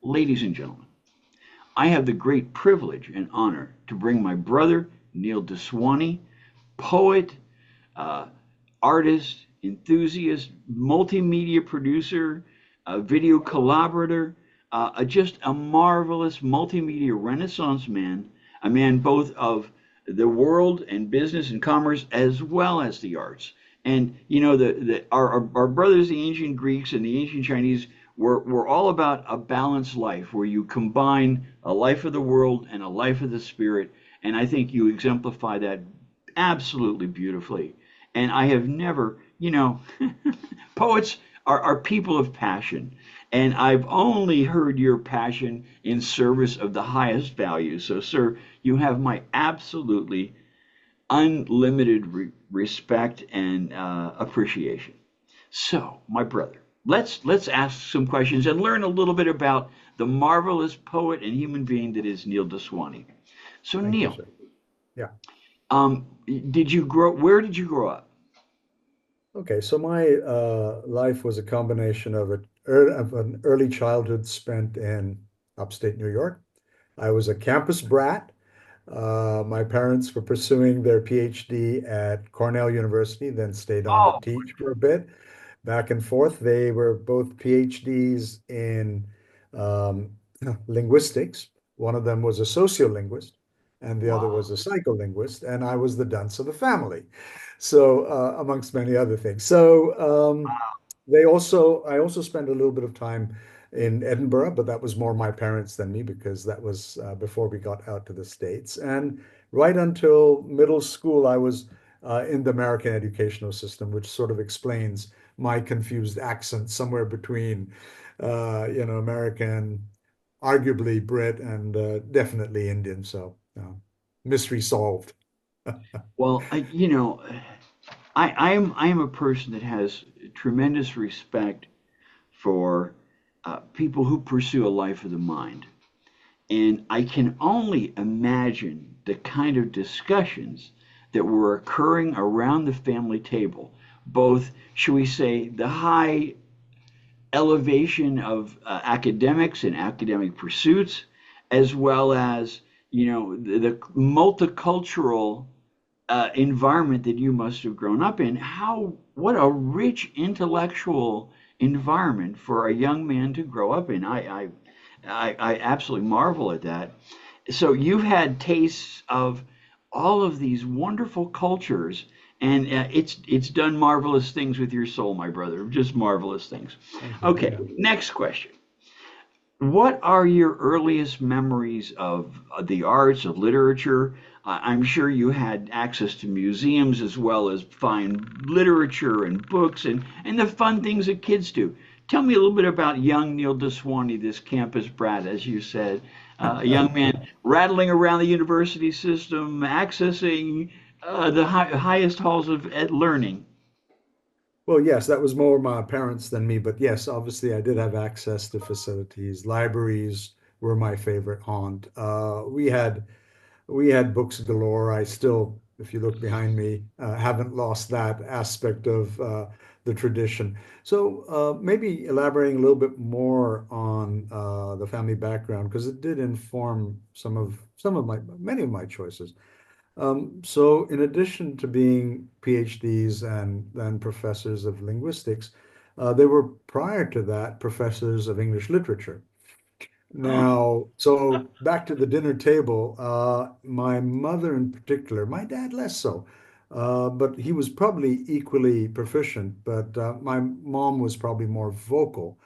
ladies and gentlemen, I have the great privilege and honor to bring my brother, Neil Daswani, poet, uh, artist, enthusiast, multimedia producer, video collaborator, just a marvelous multimedia renaissance man, a man both of the world and business and commerce as well as the arts. And you know, our brothers, the ancient Greeks and the ancient Chinese, were all about a balanced life where you combine a life of the world and a life of the spirit. And I think you exemplify that absolutely beautifully. And I have never, poets are people of passion. And I've only heard your passion in service of the highest value. So, sir, you have my absolutely unlimited respect and appreciation. So, my brother, let's ask some questions and learn a little bit about the marvelous poet and human being that is Neil Daswani. So, Thank you, Neil, sir. Yeah. um, did you grow? Where did you grow up? Okay. So my life was a combination of an early childhood spent in upstate New York. I was a campus brat. My parents were pursuing their PhD at Cornell University, then stayed on to Oh, teach for a bit, back and forth. They were both PhDs in um, linguistics. One of them was a sociolinguist, and the other was wow. a psycholinguist, and I was the dunce of the family. So, amongst many other things. So, I also spent a little bit of time in Edinburgh, but that was more my parents than me because that was before we got out to the States. And right until middle school, I was in the American educational system, which sort of explains my confused accent somewhere between, American, arguably Brit, and definitely Indian. So, mystery solved. Well, I am a person that has tremendous respect for people who pursue a life of the mind. And I can only imagine the kind of discussions that were occurring around the family table, both, should we say, the high elevation of academics and academic pursuits, as well as, the multicultural environment that you must have grown up in. What a rich intellectual environment for a young man to grow up in. I absolutely marvel at that. So you've had tastes of all of these wonderful cultures, and it's done marvelous things with your soul, my brother. Just marvelous things. Thank you. Okay, Yeah. next question. What are your earliest memories of the arts, of literature? I'm sure you had access to museums as well as fine literature and books and the fun things that kids do. Tell me a little bit about young Neil Daswani, this campus brat, as you said, a young man rattling around the university system, accessing the highest halls of learning. Well, yes, that was more my parents than me, but yes, obviously I did have access to facilities. Libraries were my favorite haunt. We had books galore. I still, if you look behind me, haven't lost that aspect of the tradition. So maybe elaborating a little bit more on the family background because it did inform some of my many of my choices. So in addition to being PhDs and then professors of linguistics, they were prior to that professors of English literature. Oh, Now, so back to the dinner table, my mother in particular, my dad less so, but he was probably equally proficient, but my mom was probably more vocal.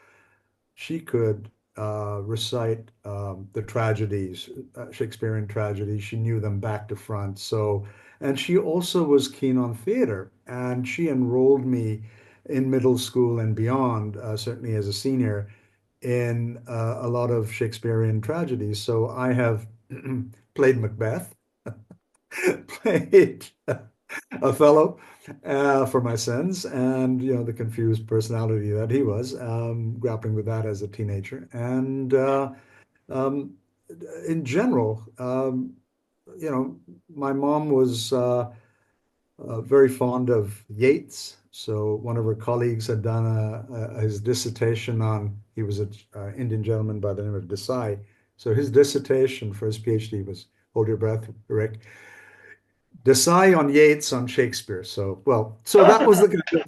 She could recite the tragedies, Shakespearean tragedies. She knew them back to front. So, and she also was keen on theater, and she enrolled me in middle school and beyond, certainly as a senior, in a lot of Shakespearean tragedies. So I have played Macbeth, played Othello for my sins, and the confused personality that he was, grappling with that as a teenager, and um, in general, you know, my mom was very fond of Yeats So one of our colleagues had done his dissertation on, he was an Indian gentleman by the name of Desai. So his dissertation for his PhD was, hold your breath, Rick, Desai on Yeats on Shakespeare. So, well, so that was the kind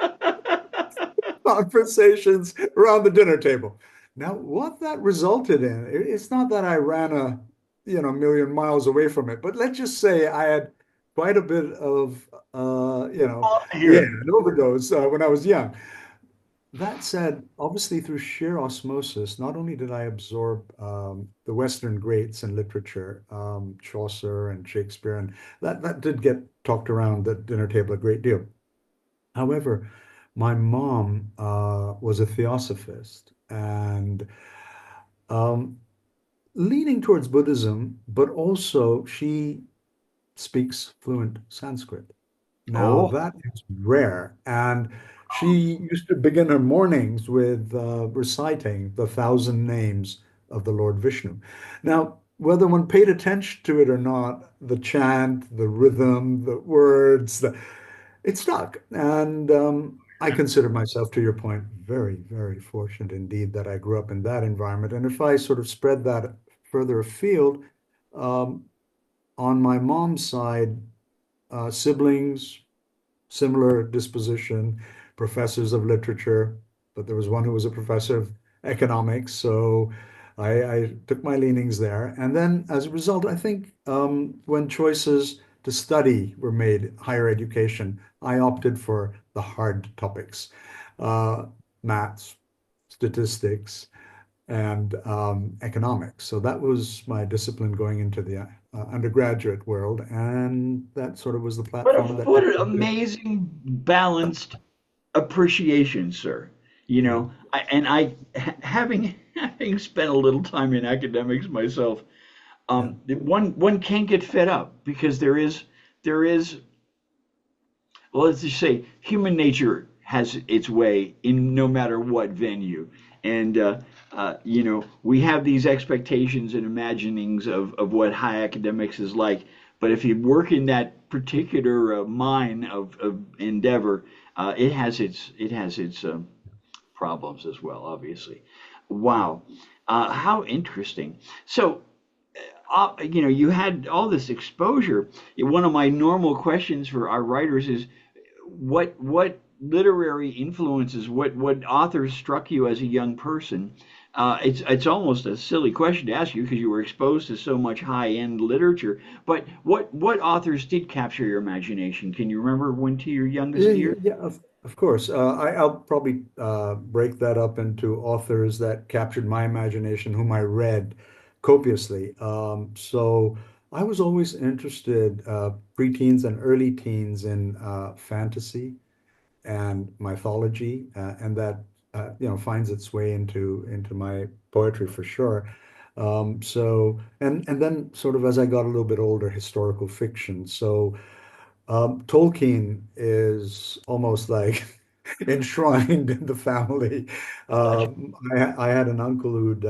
of conversations around the dinner table. Now, what that resulted in, it's not that I ran million miles away from it, but let's just say I had quite a bit of, yeah, Here. an overdose when I was young. That said, obviously through sheer osmosis, not only did I absorb the Western greats in literature, Chaucer and Shakespeare, and that did get talked around the dinner table a great deal. However, my mom was a theosophist and um, leaning towards Buddhism, but also she speaks fluent Sanskrit. Now, Oh, that is rare. And she used to begin her mornings with reciting the thousand names of the Lord Vishnu. Now, whether one paid attention to it or not, the chant, the rhythm, the words, it stuck. And I consider myself, to your point, very, very fortunate indeed that I grew up in that environment. And if I sort of spread that further afield, um, on my mom's side, siblings, similar disposition, professors of literature, but there was one who was a professor of economics. So I took my leanings there. And then as a result, I think when choices to study were made, higher education, I opted for the hard topics, uh, maths, statistics, and economics. So that was my discipline going into the undergraduate world, and that sort of was the platform that what took an me to. amazing balanced appreciation, sir. You Mhm. know, having spent a little time in academics myself, Yeah, one can't get fed up because there is well, let's just say human nature has its way in no matter what venue. And, we have these expectations and imaginings of what high academics is like. But if you work in that particular mine of endeavor, it has its problems as well, obviously. Wow. How interesting. So, you had all this exposure. One of my normal questions for our writers is, what literary influences, what authors struck you as a young person? It's almost a silly question to ask you because you were exposed to so much high end literature. But what authors did capture your imagination? Can you remember when to your youngest yeah, years? yeah, of course. I'll probably break that up into authors that captured my imagination, whom I read copiously. So I was always interested, preteens and early teens, in fantasy and mythology, and that finds its way into my poetry for sure. And then sort of as I got a little bit older, historical fiction. So Tolkien is almost like enshrined in the family. Gotcha. I had an uncle who'd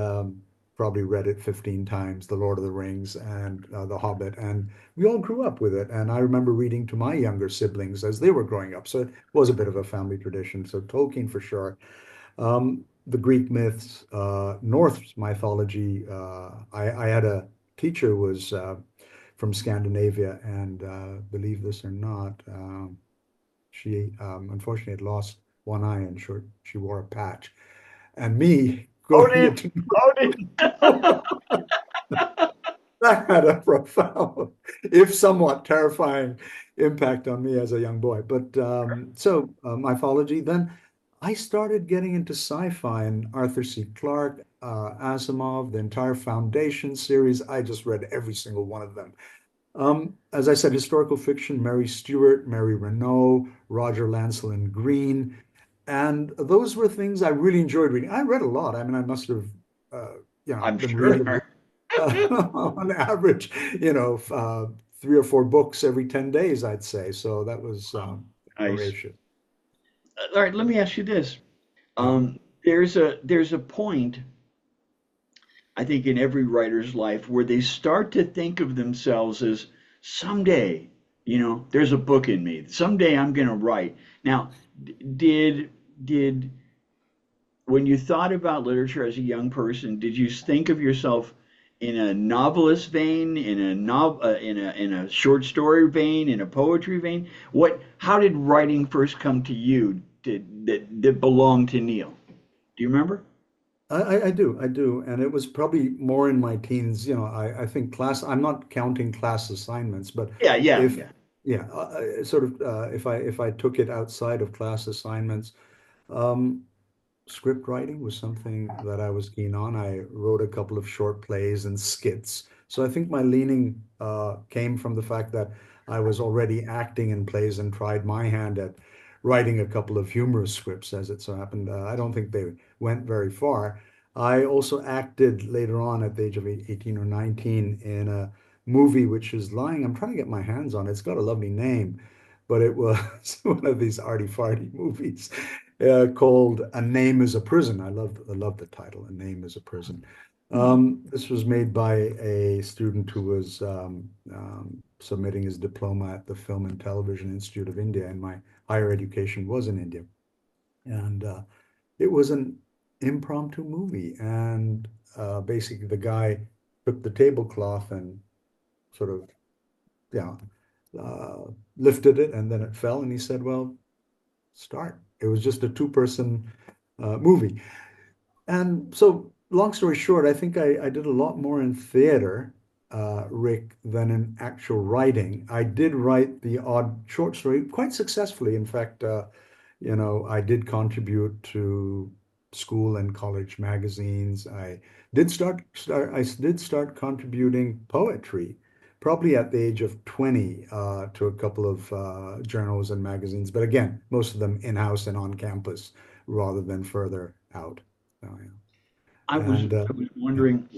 probably read it 15 times, The Lord of the Rings and The Hobbit, and we all grew up with it. And I remember reading to my younger siblings as they were growing up. So it was a bit of a family tradition. So Tolkien for sure. The Greek myths, Norse mythology. I had a teacher who was from Scandinavia, and believe this or not, she unfortunately had lost one eye and she wore a patch. And me going Odin, into Odin. that had a profound, if somewhat terrifying, impact on me as a young boy. But mythology. Then I started getting into sci-fi and Arthur C. Clarke, Asimov, the entire Foundation series. I just read every single one of them. As I said, historical fiction, Mary Stewart, Mary Renault, Roger Lancelin Green. And those were things I really enjoyed reading. I read a lot. I mean, I must have, I'm been sure. reading on average, 3 or 4 books every 10 days, I'd say. So that was Nice. voracious. All right, let me ask you this. Yeah. There's a point, I think, in every writer's life where they start to think of themselves as someday. there's a book in me. Someday I'm going to write. Now, did when you thought about literature as a young person, did you think of yourself in a novelist vein, in a short story vein, in a poetry vein? How did writing first come to you that belonged to Neil? Do you remember? I do. And it was probably more in my teens. I think I'm not counting class assignments, but Yeah, yeah, if, yeah. yeah, sort of, if I took it outside of class assignments, um, script writing was something that I was keen on. I wrote a couple of short plays and skits. So I think my leaning came from the fact that I was already acting in plays and tried my hand at writing a couple of humorous scripts, as it so happened. I don't think they went very far. I also acted later on at the age of 18 or 19 in a movie which is lying. I'm trying to get my hands on it. It's got a lovely name, but it was one of these arty-farty movies called "A Name Is a Prison." I love the title, "A Name Is a Prison." Mhm. This was made by a student who was submitting his diploma at the Film and Television Institute of India, and my higher education was in India. And it was an impromptu movie, and basically the guy took the tablecloth and sort of, yeah, lifted it, and then it fell, and he said, "Well, start." It was just a two-person movie. And so, long story short, I think I did a lot more in theater, Rick, than in actual writing. I did write the odd short story quite successfully. In fact, I did contribute to school and college magazines. I did start contributing poetry, probably at the age of 20, to a couple of journals and magazines. But again, most of them in-house and on campus rather than further out. So, I yeah. was And I was yeah, wondering,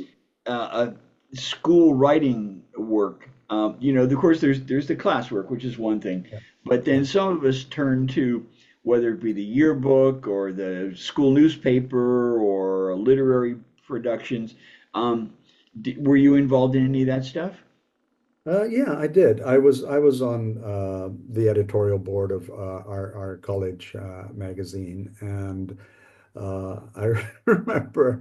school writing work. Of course, there's the classwork, which is one thing, yeah, but yeah. then some of us turn to whether it be the yearbook or the school newspaper or literary productions. Um, were you involved in any of that stuff? Yeah, I did. I was on the editorial board of our college magazine, and I remember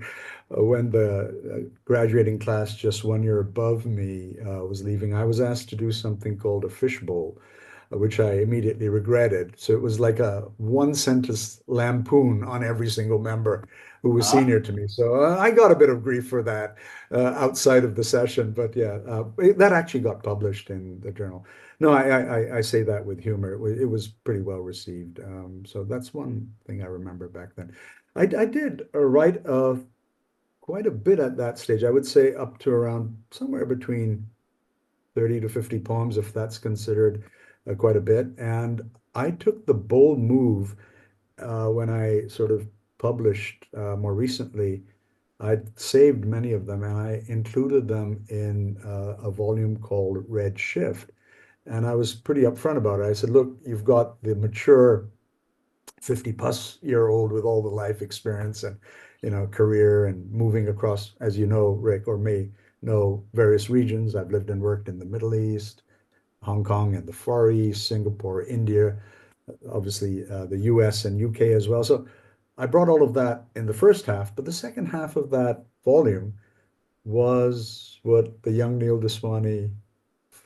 when the graduating class just 1 year above me was leaving. I was asked to do something called a fishbowl, which I immediately regretted. So it was like a one sentence lampoon on every single member who was Uh, senior to me. So I got a bit of grief for that outside of the session. But yeah, that actually got published in the journal. No, I say that with humor. It was pretty well received. So that's one thing I remember back then. I did write quite a bit at that stage. I would say up to around somewhere between 30 to 50 poems, if that's considered quite a bit. And I took the bold move when I sort of published more recently. I'd saved many of them and I included them in a volume called Red Shift. And I was pretty upfront about it. I said, look, you've got the mature 50 plus year old with all the life experience and career and moving across, as you know, Rick, or may know, various regions. I've lived and worked in the Middle East, Hong Kong and the Far East, Singapore, India, obviously the US and UK as well. So I brought all of that in the first half, but the second half of that volume was what the young Neil Daswani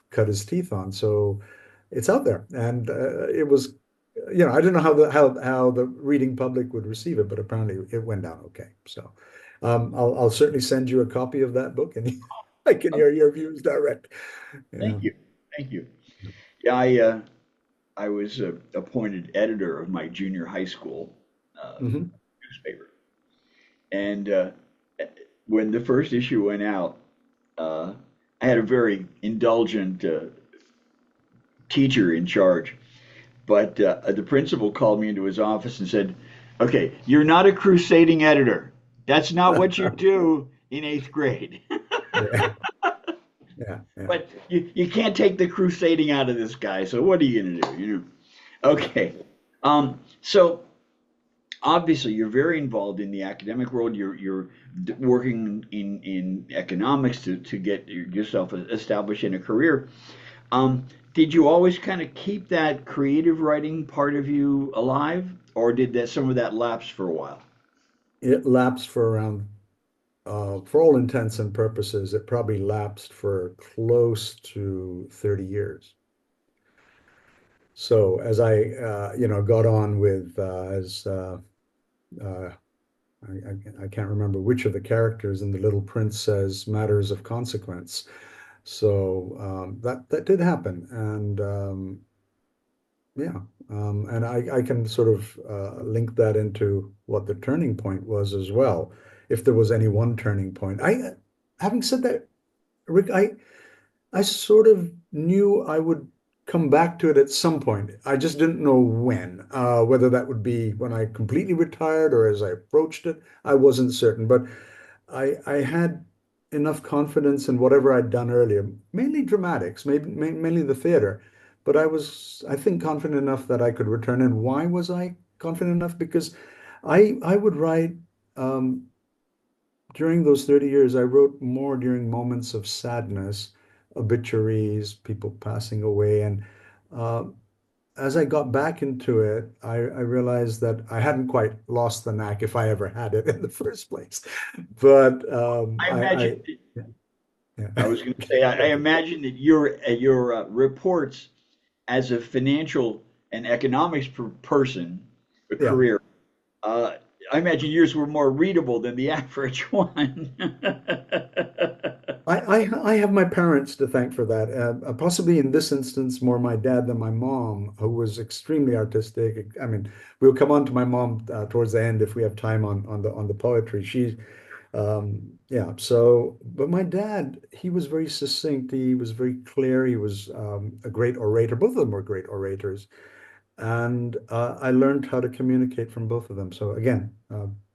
cut his teeth on. So it's out there, and it was, I don't know how the reading public would receive it, but apparently it went down okay. So I'll certainly send you a copy of that book, and I can hear your views direct. Yeah. Thank you, thank you. Yeah, I was appointed editor of my junior high school Hmm. newspaper, and when the first issue went out, uh, I had a very indulgent teacher in charge, but the principal called me into his office and said, "Okay, you're not a crusading editor. That's not what you do in eighth grade." Yeah, yeah, yeah. But you can't take the crusading out of this guy. So what are you gonna do? Okay. So obviously you're very involved in the academic world. You're working in economics to get yourself established in a career. Um, Did you always kind of keep that creative writing part of you alive, or did that some of that lapse for a while? It lapsed for around, for all intents and purposes, it probably lapsed for close to 30 years. So as I, got on with, uh, I can't remember which of the characters in The Little Prince says matters of consequence. So that did happen, and yeah, and I can sort of link that into what the turning point was as well, if there was any one turning point. Having said that, Rick, I sort of knew I would come back to it at some point. I just didn't know when, whether that would be when I completely retired or as I approached it. I wasn't certain, but I had enough confidence in whatever I'd done earlier, mainly dramatics, mainly the theater. But I think, confident enough that I could return. And why was I confident enough? Because I would write um, during those 30 years, I wrote more during moments of sadness, obituaries, people passing away. And uh, as I got back into it, I realized that I hadn't quite lost the knack, if I ever had it in the first place. But I imagine. I yeah. was going to say, I imagine that your reports as a financial and economics person, a Yeah. career. Uh, I imagine yours were more readable than the average one. I have my parents to thank for that. Possibly in this instance, more my dad than my mom, who was extremely artistic. I mean, we'll come on to my mom towards the end if we have time on the poetry. Yeah. So, but my dad, he was very succinct. He was very clear. He was a great orator. Both of them were great orators. And I learned how to communicate from both of them. So again,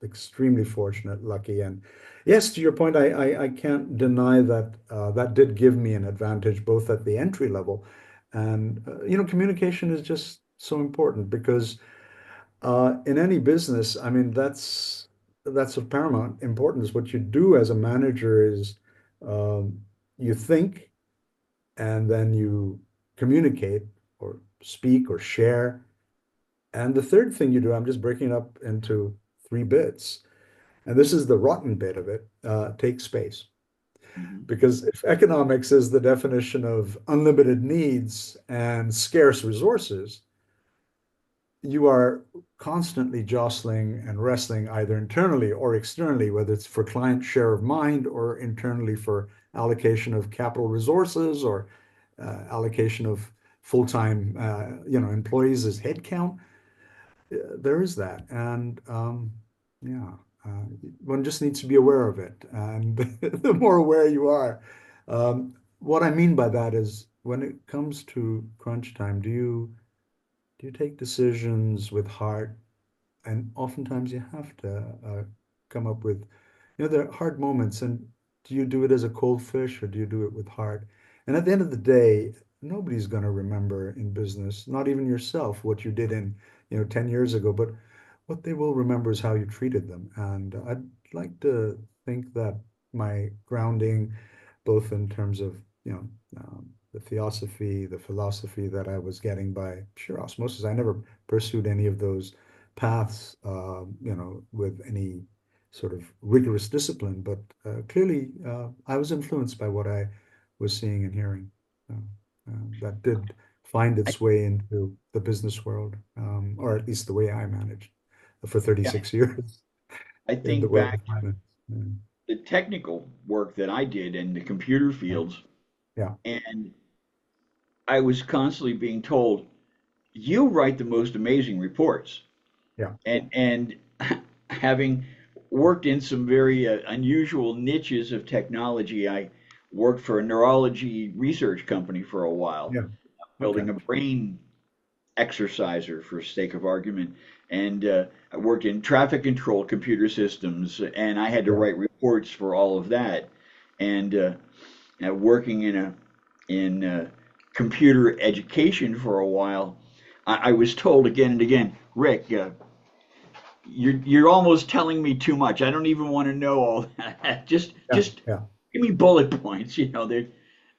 extremely fortunate, lucky, and yes, to your point, I can't deny that that did give me an advantage both at the entry level, and communication is just so important because in any business, I mean, that's of paramount importance. What you do as a manager is um, you think and then you communicate or speak or share. And the third thing you do, I'm just breaking it up into three bits. And this is the rotten bit of it, take space. Mhm. Because if economics is the definition of unlimited needs and scarce resources, you are constantly jostling and wrestling either internally or externally, whether it's for client share of mind or internally for allocation of capital resources or allocation of full-time employees as headcount. There is that. And yeah, uh, one just needs to be aware of it. And the more aware you are, what I mean by that is when it comes to crunch time, do you take decisions with heart? And oftentimes you have to come up with, there are hard moments. And do you do it as a cold fish or do you do it with heart? And at the end of the day, nobody's going to remember in business, not even yourself, what you did in, 10 years ago, but what they will remember is how you treated them. And I'd like to think that my grounding, both in terms of, the theosophy, the philosophy that I was getting by sheer osmosis, I never pursued any of those paths, with any sort of rigorous discipline, but clearly I was influenced by what I was seeing and hearing. So, that did find I, its way into the business world, or at least the way I managed for yeah, 36 years I in the think world of back to finance. the technical work that I did in the computer Yeah, fields, yeah, and I was constantly being told, "You write the most amazing reports." yeah, And having worked in some very unusual niches of technology, I worked for a neurology research company for a while, yeah. Okay. building a brain exerciser for sake of argument. And I worked in traffic control computer systems, and I had to Yeah, write reports for all of that. And working in computer education for a while, I was told again and again, Rick, you're almost telling me too much. I don't even want to know all that. Just yeah, just yeah, give me bullet points.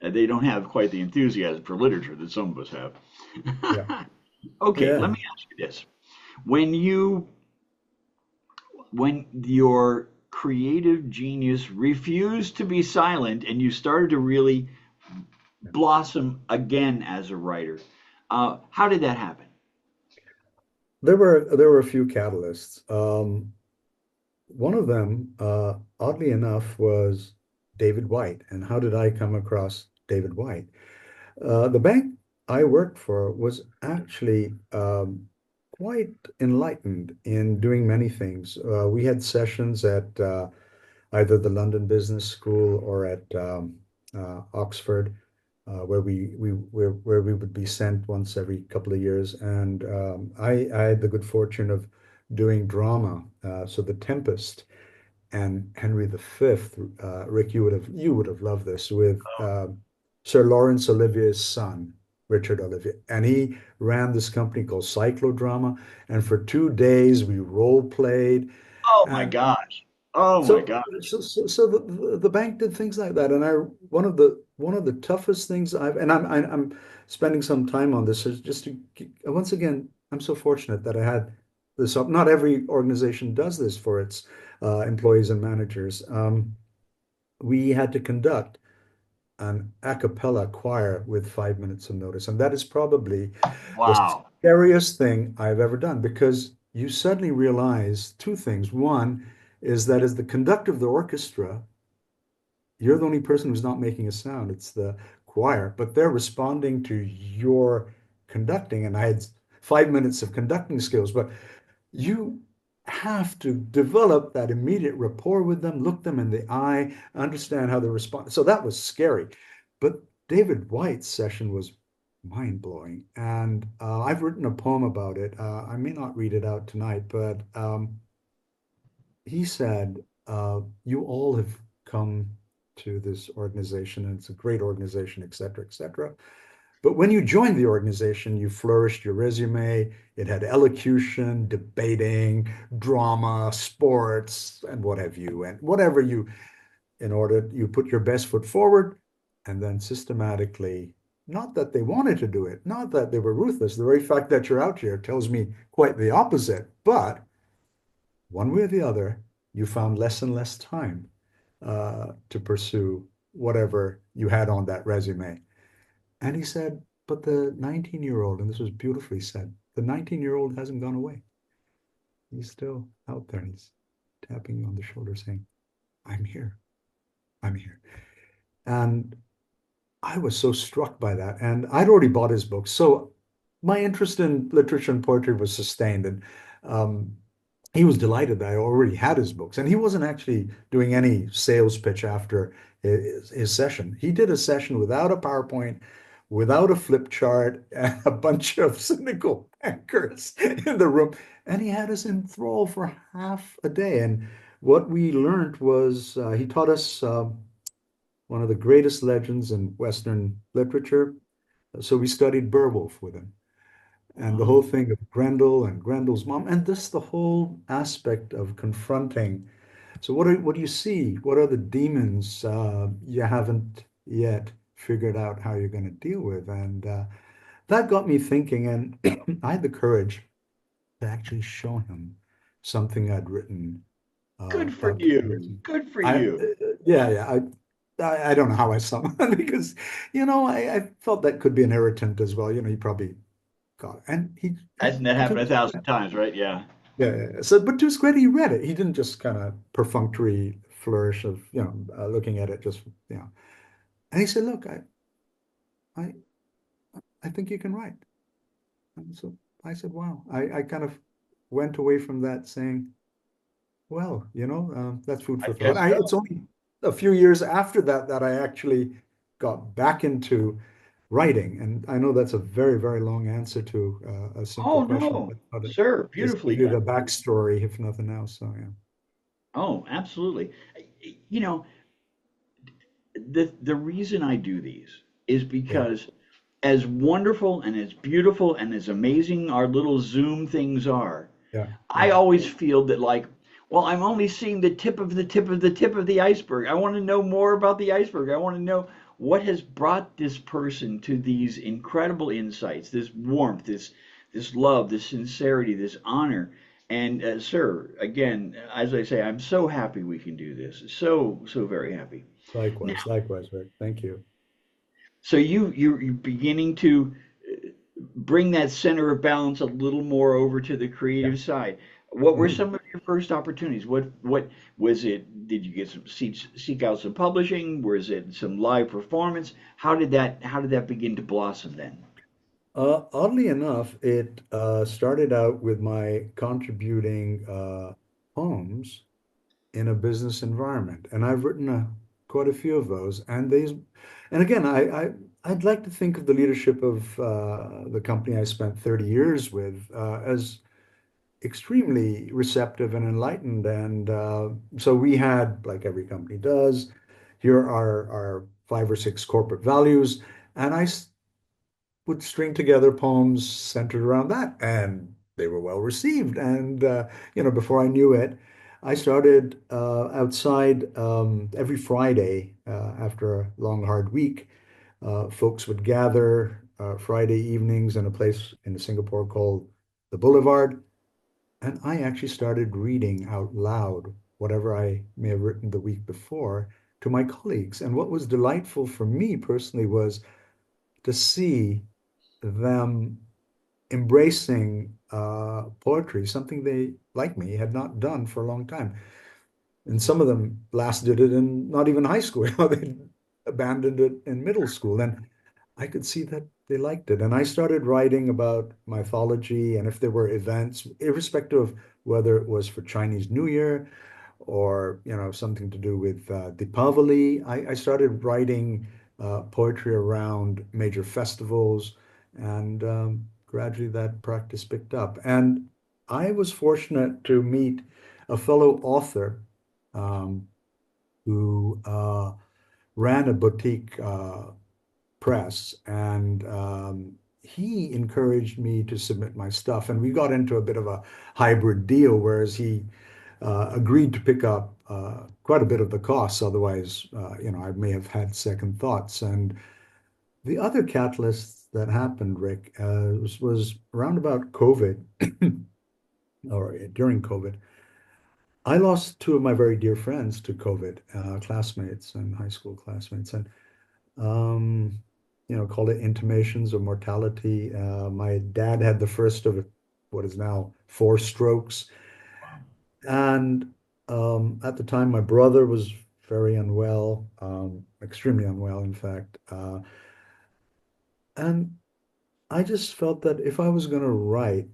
They don't have quite the enthusiasm for literature that some of us Yeah. have. Okay, let Yeah. me ask you this. When you when your creative genius refused to be silent and you started to really blossom again as a writer, how did that happen? There were a few catalysts. One of them, oddly enough, was David White. And how did I come across David White? The bank I worked for was actually quite enlightened in doing many things. We had sessions at either the London Business School or at Oxford, where we would be sent once every couple of years. And I had the good fortune of doing drama. So The Tempest and Henry V. Rick, you would have loved this with Sir Laurence Olivier's son, Richard Olivier, and he ran this company called Cyclodrama. And for 2 days we role played, Oh my and gosh. Oh my so gosh. so the bank did things like that. And I one of the toughest things I'm spending some time on this is just to once again, I'm so fortunate that I had this up. Not every organization does this for its employees and managers. We had to conduct an a cappella choir with 5 minutes of notice. And that is probably the Wow. scariest thing I've ever done, because you suddenly realize two things. One is that as the conductor of the orchestra, you're the only person who's not making a sound. It's the choir, but they're responding to your conducting. And I had 5 minutes of conducting skills, but you have to develop that immediate rapport with them, look them in the eye, understand how they respond. So that was scary. But David White's session was mind blowing. And I've written a poem about it. I may not read it out tonight, but he said, you all have come to this organization, and it's a great organization, et cetera, et cetera. But when you joined the organization, you flourished your resume. It had elocution, debating, drama, sports, and what have you. And whatever you, in order, you put your best foot forward, and then systematically, not that they wanted to do it, not that they were ruthless. The very fact that you're out here tells me quite the opposite. But one way or the other, you found less and less time to pursue whatever you had on that resume. And he said, but the 19-year-old, and this was beautifully said, the 19-year-old hasn't gone away. He's still out there, and he's tapping you on the shoulder saying, I'm here. I'm here. And I was so struck by that. And I'd already bought his book. So my interest in literature and poetry was sustained. And um, he was delighted that I already had his books. And he wasn't actually doing any sales pitch after his session. He did a session without a PowerPoint, without a flip chart, and a bunch of cynical bankers in the room. And he had us enthralled for half a day. And what we learned was he taught us one of the greatest legends in Western literature. So we studied Beowulf with him, and the whole Oh, thing of Grendel and Grendel's mom, and this the whole aspect of confronting. So what do you see? What are the demons you haven't yet figured out how you're going to deal with? And that got me thinking, and I had the courage to actually show him something I'd written good for about 2 years you. ago. Good for I you. yeah, yeah. I don't know how I saw him because, I felt that could be an irritant as well. He probably got it. And Hasn't that to happened a his thousand credit, times, right? Yeah. yeah, yeah, yeah. So, but to his credit, he read it. He didn't just kind of perfunctory flourish of, looking at it just, and he said, look, I, I think you can write. And so I said, wow. I kind of went away from that saying, well, that's food I for thought. guess It's so. only a few years after that that I actually got back into writing. And I know that's a very, very long answer to a simple Oh question, no, but I thought it sir, just beautifully give you done. the backstory, if nothing else. So yeah, Oh, absolutely. You know, the reason I do these is yeah, because as wonderful and as beautiful and as amazing our little Zoom things are, yeah, I yeah, always feel that like, well, I'm only seeing the tip of the tip of the tip of the iceberg. I want to know more about the iceberg. I want to know what has brought this person to these incredible insights, this warmth, this love, this sincerity, this honor. And sir, again, as I say, I'm so happy we can do this. So very happy. Likewise, likewise, Rick. Thank you. So you're beginning to bring that center of balance a little more over to the Yeah. creative side. What were Mhm. some of your first opportunities? What was it? Did you get some seek out some publishing? Was it some live performance? How did that begin to blossom then? Oddly enough, it started out with my contributing poems in a business environment, and I've written quite a few of those. And again, I'd like to think of the leadership of the company I spent 30 years with as extremely receptive and enlightened. And so we had, like every company does, here are our 5 or 6 corporate values, and would string together poems centered around that, and they were well received. And before I knew it, I started outside every Friday after a long, hard week. Folks would gather Friday evenings in a place in Singapore called the Boulevard, and I actually started reading out loud whatever I may have written the week before to my colleagues. And what was delightful for me personally was to see them embracing poetry, something they, like me, had not done for a long time. And some of them last did it in not even high school. They abandoned it in middle school. And I could see that they liked it. And I started writing about mythology and if there were events, irrespective of whether it was for Chinese New Year or something to do with Deepavali. I started writing poetry around major festivals, and gradually that practice picked up. And I was fortunate to meet a fellow author um, who ran a boutique press, and he encouraged me to submit my stuff. And we got into a bit of a hybrid deal, whereas he agreed to pick up quite a bit of the costs. Otherwise, I may have had second thoughts. And the other catalyst that happened, Rick, was around about COVID or during COVID. I lost 2 of my very dear friends to COVID, classmates and high school classmates, and um, called it intimations of mortality. My dad had the first of what is now 4 strokes. And at the time, my brother was very unwell, extremely unwell, in fact. And I just felt that if I was going to write,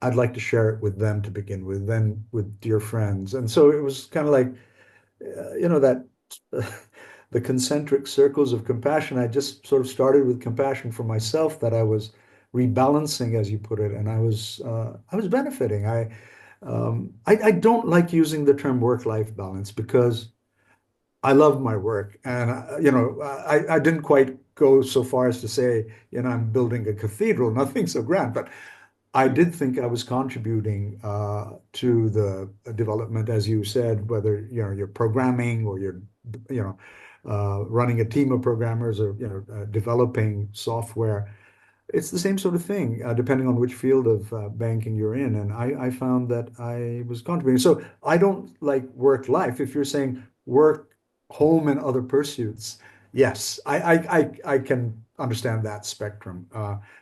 I'd like to share it with them to begin with, then with dear friends. And so it was kind of like, that the concentric circles of compassion. I just sort of started with compassion for myself that I was rebalancing, as you put it, and I was benefiting. I don't like using the term work-life balance because I love my work, and I didn't quite go so far as to say, I'm building a cathedral, nothing so grand, but I did think I was contributing to the development, as you said, whether you're programming or you're you know running a team of programmers or developing software. It's the same sort of thing, depending on which field of banking you're in. And I found that I was contributing. So I don't like work life. If you're saying work, home, and other pursuits, yes, I can understand that spectrum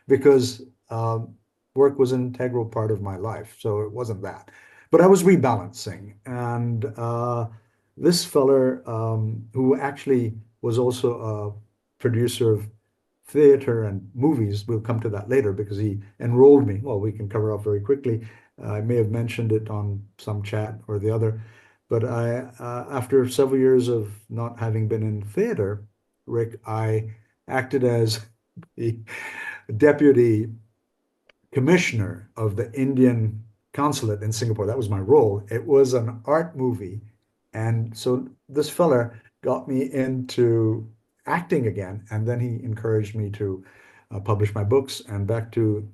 because work was an integral part of my life. So it wasn't that. But I was rebalancing. And this feller, who actually was also a producer of theater and movies. We'll come to that later because he enrolled me. Well, we can cover off very quickly. I may have mentioned it on some chat or the other, but after several years of not having been in theater, Rick, I acted as the deputy commissioner of the Indian consulate in Singapore. That was my role. It was an art movie. And so this fella got me into acting again. And then he encouraged me to publish my books and back to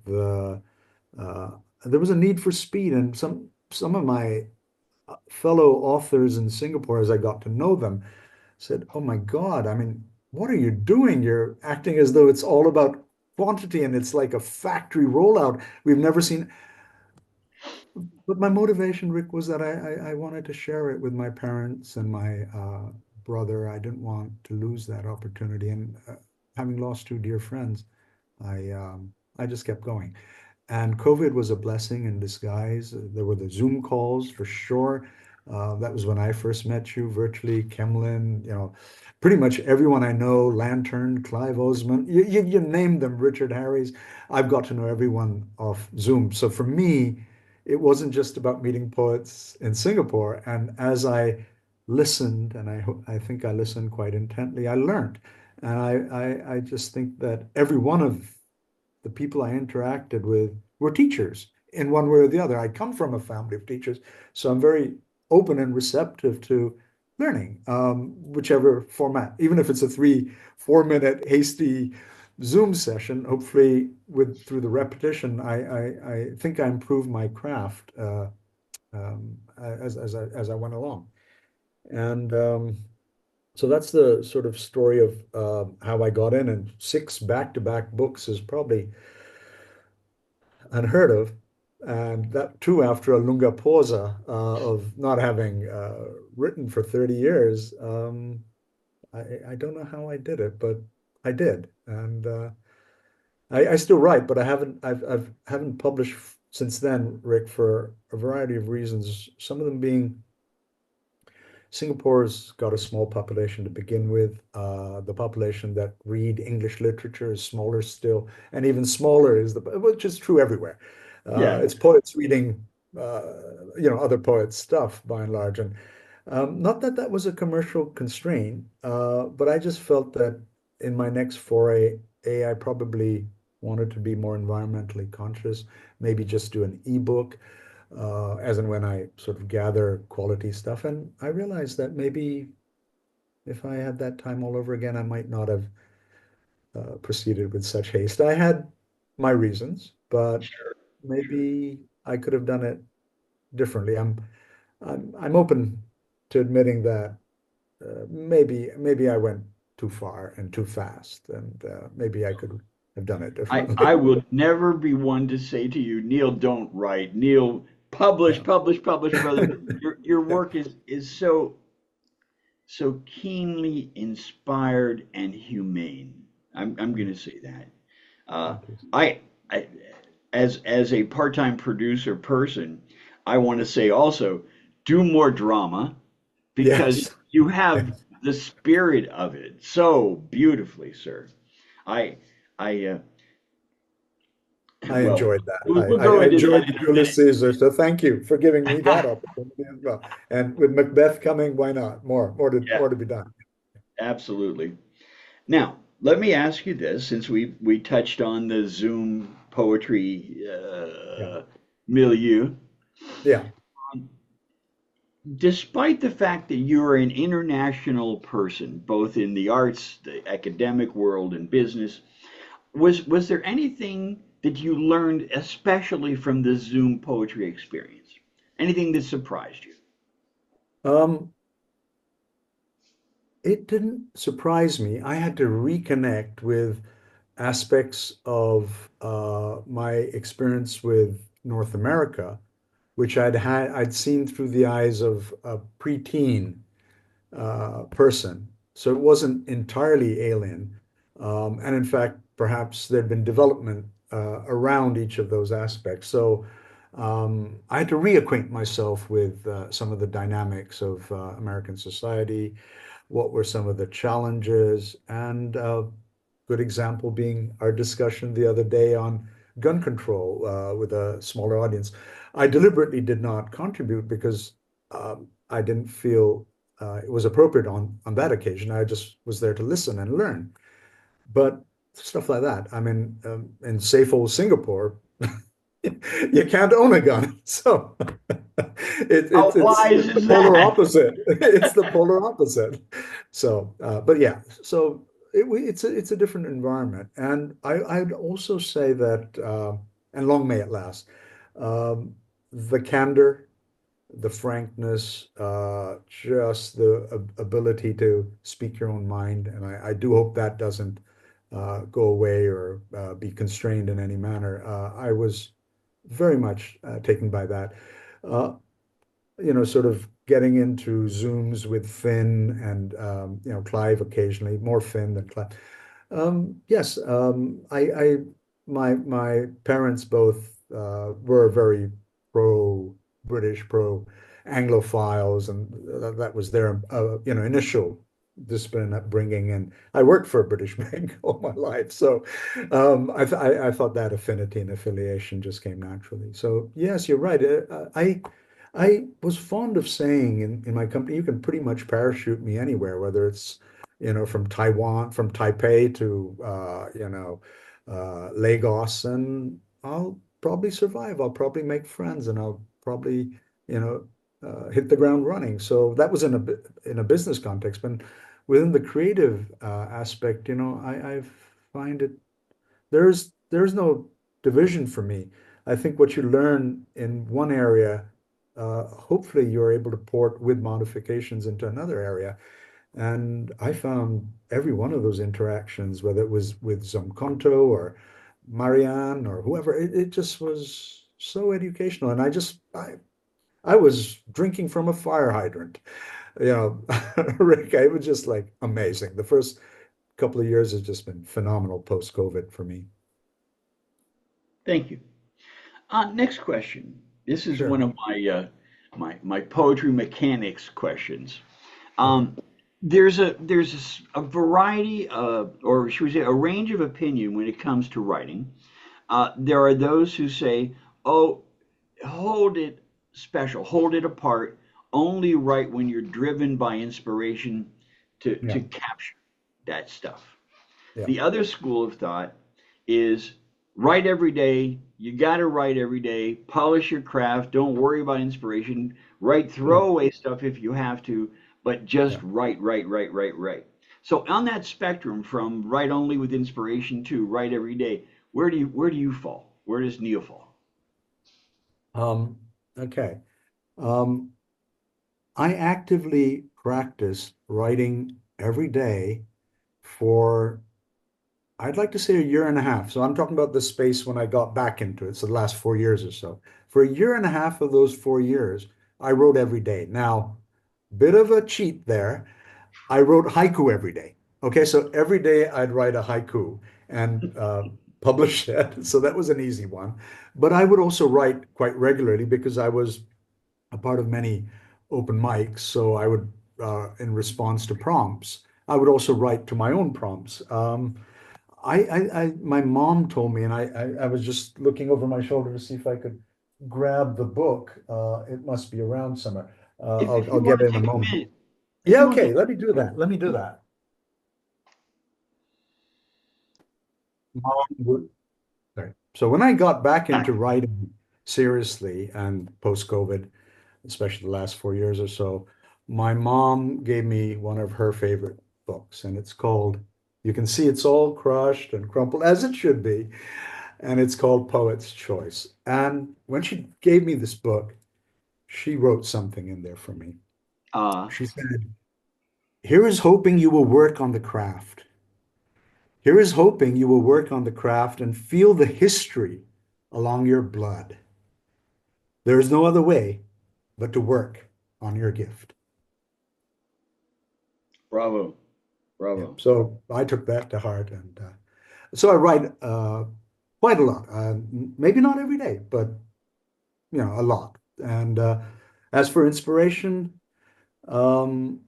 uh, there was a need for speed. And some of my fellow authors in Singapore, as I got to know them, said, "Oh my God, I mean, what are you doing? You're acting as though it's all about quantity and it's like a factory rollout. We've never seen. But my motivation, Rick, was that I wanted to share it with my parents and my brother. I didn't want to lose that opportunity. And having lost two dear friends, I just kept going. And COVID was a blessing in disguise. There were the Zoom calls for sure. That was when I first met you virtually, Kemlin, pretty much everyone I know, Lantern, Clive Osmond, you name them, Richard Harris. I've got to know everyone off Zoom. So for me, it wasn't just about meeting poets in Singapore. And as I listened, and I think I listened quite intently, I learned. And I just think that every one of the people I interacted with were teachers in one way or the other. I come from a family of teachers, so I'm very open and receptive to learning, whichever format, even if it's a 3 4 minute hasty Zoom session. Hopefully, with through the repetition, I think I improved my craft as I went along, and so that's the sort of story of how I got in. And six back-to-back books is probably unheard of. And that too, after a lunga pausa of not having written for 30 years. I don't know how I did it, but I did. And I still write, but I haven't published since then, Rick, for a variety of reasons. Some of them being Singapore's got a small population to begin with. The population that read English literature is smaller still, and even smaller is which is true everywhere. Yeah. It's poets reading, other poets' stuff by and large, and not that that was a commercial constraint, but I just felt that in my next foray, I probably wanted to be more environmentally conscious, maybe just do an ebook as and when I sort of gather quality stuff. And I realized that maybe if I had that time all over again, I might not have proceeded with such haste. I had my reasons, but Sure. Sure. maybe I could have done it differently. I'm open to admitting that maybe I went too far and too fast, and maybe I could have done it I differently. will never be one to say to you, Neil, don't write. Neil, publish, Yeah. publish, publish, brother. Your work is so keenly inspired and humane. I'm going to say that. Uh, Thank you. I, I as a part-time producer person, I want to say also do more drama because Yes. you have Yes. the spirit of it so beautifully, sir. I I I well, enjoyed that. we'll I go into that enjoyed the in a Julius minute. Caesar, so thank you for giving me that opportunity as well. And with Macbeth coming, why not? Yeah, More to be done. absolutely. Now, let me ask you this, since we touched on the Zoom poetry Yeah, milieu. yeah. Despite the fact that you're an international person, both in the arts, the academic world, and business, was there anything that you learned especially from the Zoom poetry experience? Anything that surprised you? Um, it didn't surprise me. I had to reconnect with aspects of my experience with North America, which I'd seen through the eyes of a preteen person. So it wasn't entirely alien. And in fact, perhaps there'd been development around each of those aspects. So I had to reacquaint myself with some of the dynamics of American society, what were some of the challenges, and a good example being our discussion the other day on gun control with a smaller audience. I deliberately did not contribute because I didn't feel it was appropriate on that occasion. I just was there to listen and learn. But stuff like that. I mean, in safe old Singapore, you can't own a gun. So How it's wise the is polar that? opposite. It's the polar opposite. So, but yeah, so it's a different environment. And I'd also say that, and long may it last, um, the candor. the frankness, just the ability to speak your own mind. And I do hope that doesn't go away or be constrained in any manner. I was very much taken by that. Uh, sort of getting into Zooms with Finn and, Clive occasionally, more Finn than Clive. Yes, my parents both were very pro British, pro Anglophiles, and that was their initial discipline upbringing. And I worked for a British bank all my life, so I thought that affinity and affiliation just came naturally. So yes, you're right. I was fond of saying in my company, you can pretty much parachute me anywhere, whether it's from Taiwan, from Taipei to, Lagos, and I'll probably survive. I'll probably make friends, and I'll probably, you know, hit the ground running. So that was in a business context, but within the creative aspect, I find it there's no division for me. I think what you learn in one area, hopefully you're able to port with modifications into another area. And I found every one of those interactions, whether it was with Zomkonto or Marianne or whoever, it just was so educational. And I was drinking from a fire hydrant, you know, Rick, it was just like amazing. The first couple of years has just been phenomenal post-COVID for me. Thank you. Next question. This is one Sure. of my poetry mechanics questions. Okay. Um, there's a variety of, or should we say, a range of opinion when it comes to writing. There are those who say, "Oh, hold it special, hold it apart. Only write when you're driven by inspiration Yeah. to capture that stuff." Yeah. The other school of thought is write every day. You got to write every day. Polish your craft. Don't worry about inspiration. Write Yeah. throwaway stuff if you have to, but just Yeah. write, write, write, write, write. So on that spectrum, from write only with inspiration to write every day, where do you fall? Where does Neil fall? Um, okay. Um, I actively practice writing every day for, I'd like to say, a year and a half. So I'm talking about the space when I got back into it. So the last 4 years or so. For a year and a half of those 4 years, I wrote every day. Now, bit of a cheat there. I wrote haiku every day. Okay, so every day I'd write a haiku and publish it. So that was an easy one. But I would also write quite regularly because I was a part of many open mics. So I would, in response to prompts, I would also write to my own prompts. My mom told me, and I was just looking over my shoulder to see if I could grab the book. It must be around somewhere. If I'll you want get to it in a take a moment. minute, if Yeah, you want to okay. take Let me do that. Let me do that. Mom would- Sorry. So when I got back back. into writing seriously and post-COVID, especially the last 4 years or so, my mom gave me one of her favorite books, and it's called, you can see it's all crushed and crumpled as it should be, and it's called Poet's Choice. And when she gave me this book, she wrote something in there for me. Uh, She said, "Here is hoping you will work on the craft. Here is hoping you will work on the craft and feel the history along your blood. There is no other way but to work on your gift." Bravo, Yeah. bravo. So I took that to heart, and so I write quite a lot. Maybe not every day, but a lot. And as for inspiration, um,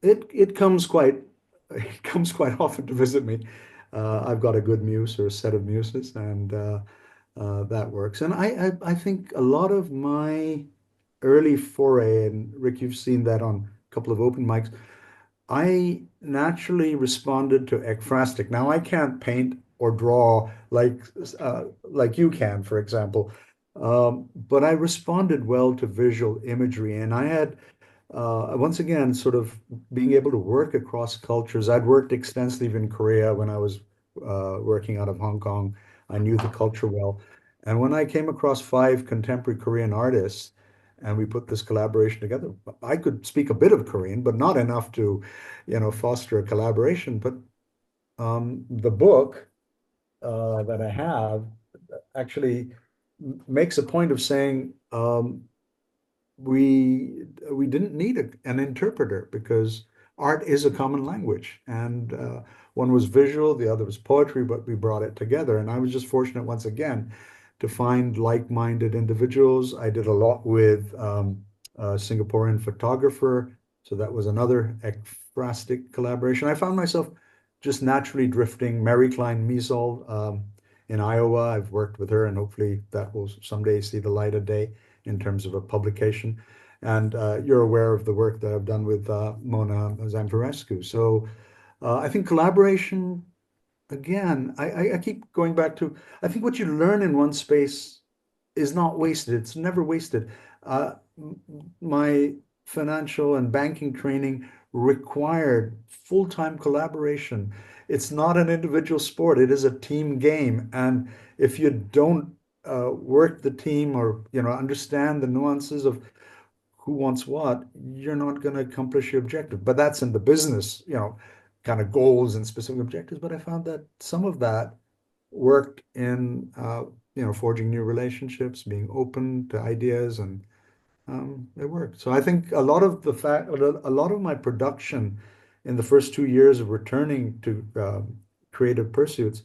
it comes quite it comes quite often to visit me. I've got a good muse or a set of muses, and that works. And I think a lot of my early foray, and Rick, you've seen that on a couple of open mics, I naturally responded to ekphrastic. Now I can't paint or draw like you can, for example, but I responded well to visual imagery, and I had once again sort of being able to work across cultures. I'd worked extensively in Korea when I was working out of Hong Kong. I knew the culture well, and when I came across five contemporary Korean artists and we put this collaboration together. I could speak a bit of Korean, but not enough to, foster a collaboration. But the book that I have actually makes a point of saying we didn't need an interpreter because art is a common language, and one was visual, the other was poetry, but we brought it together. And I was just fortunate once again to find like-minded individuals. I did a lot with a Singaporean photographer, so that was another ekphrastic collaboration. I found myself just naturally drifting. Mary Klein Miesel in Iowa, I've worked with her, and hopefully that will someday see the light of day in terms of a publication. And you're aware of the work that I've done with Mona Zamperescu. So I think collaboration, again, I keep going back to, I think what you learn in one space is not wasted. It's never wasted. Uh, my financial and banking training required full-time collaboration. It's not an individual sport, it is a team game. And if you don't work the team or understand the nuances of who wants what, you're not going to accomplish your objective. But that's in the business, kind of goals and specific objectives. But I found that some of that worked in forging new relationships, being open to ideas, and it worked. So I think a lot of my production in the first 2 years of returning to creative pursuits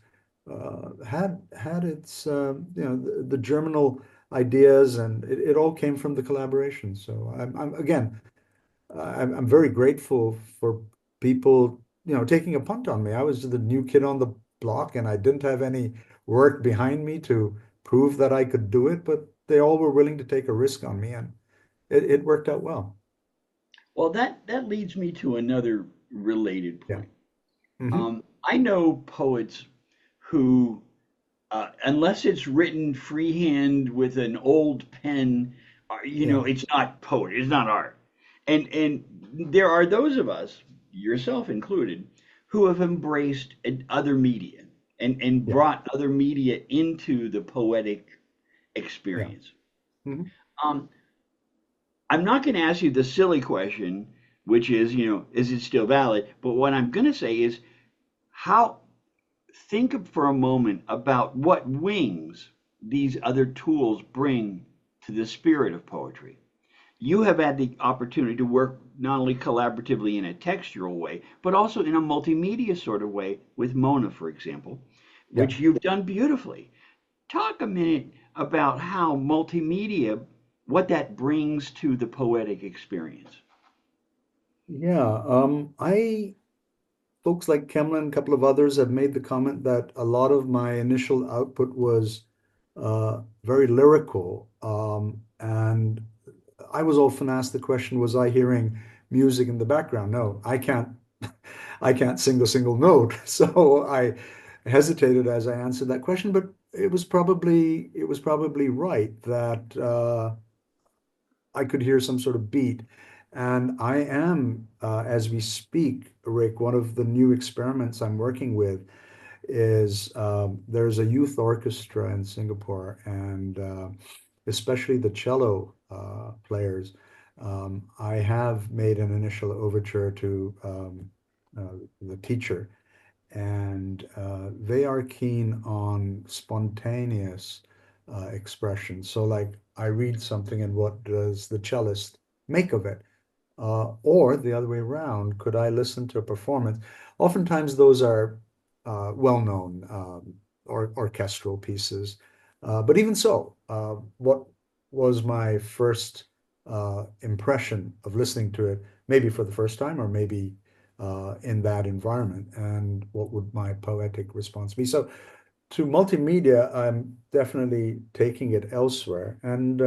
had its the germinal ideas, and it all came from the collaboration. So I'm very grateful for people, taking a punt on me. I was the new kid on the block, and I didn't have any work behind me to prove that I could do it, but they all were willing to take a risk on me, and it worked out well. Well, that leads me to another related Yeah. point. Hmm. I know poets who, unless it's written freehand with an old pen, Yeah. it's not poetry, it's not art. And there are those of us, yourself included, who have embraced other media and Yeah. brought other media into the poetic Yeah. experience. Hmm. Um, I'm not going to ask you the silly question, which is, is it still valid? But what I'm going to say is, how for a moment about what wings these other tools bring to the spirit of poetry. You have had the opportunity to work not only collaboratively in a textural way, but also in a multimedia sort of way with Mona, for example, Yeah. which you've done beautifully. Talk a minute about how multimedia, what that brings to the poetic experience. Yeah. I folks like Kemlin and a couple of others have made the comment that a lot of my initial output was very lyrical. And I was often asked the question, was I hearing music in the background? No, I can't. I can't sing a single note. So I hesitated as I answered that question, but it was probably right that I could hear some sort of beat. And I am, as we speak, Rick, one of the new experiments I'm working with is there's a youth orchestra in Singapore, and especially the cello players. I have made an initial overture to the teacher, and they are keen on spontaneous expression. So, like, I read something, and what does the cellist make of it? Or the other way around, could I listen to a performance? Oftentimes, those are well-known or orchestral pieces. But even so, what was my first impression of listening to it, maybe for the first time, or maybe in that environment, and what would my poetic response be? So, to multimedia, I'm definitely taking it elsewhere. And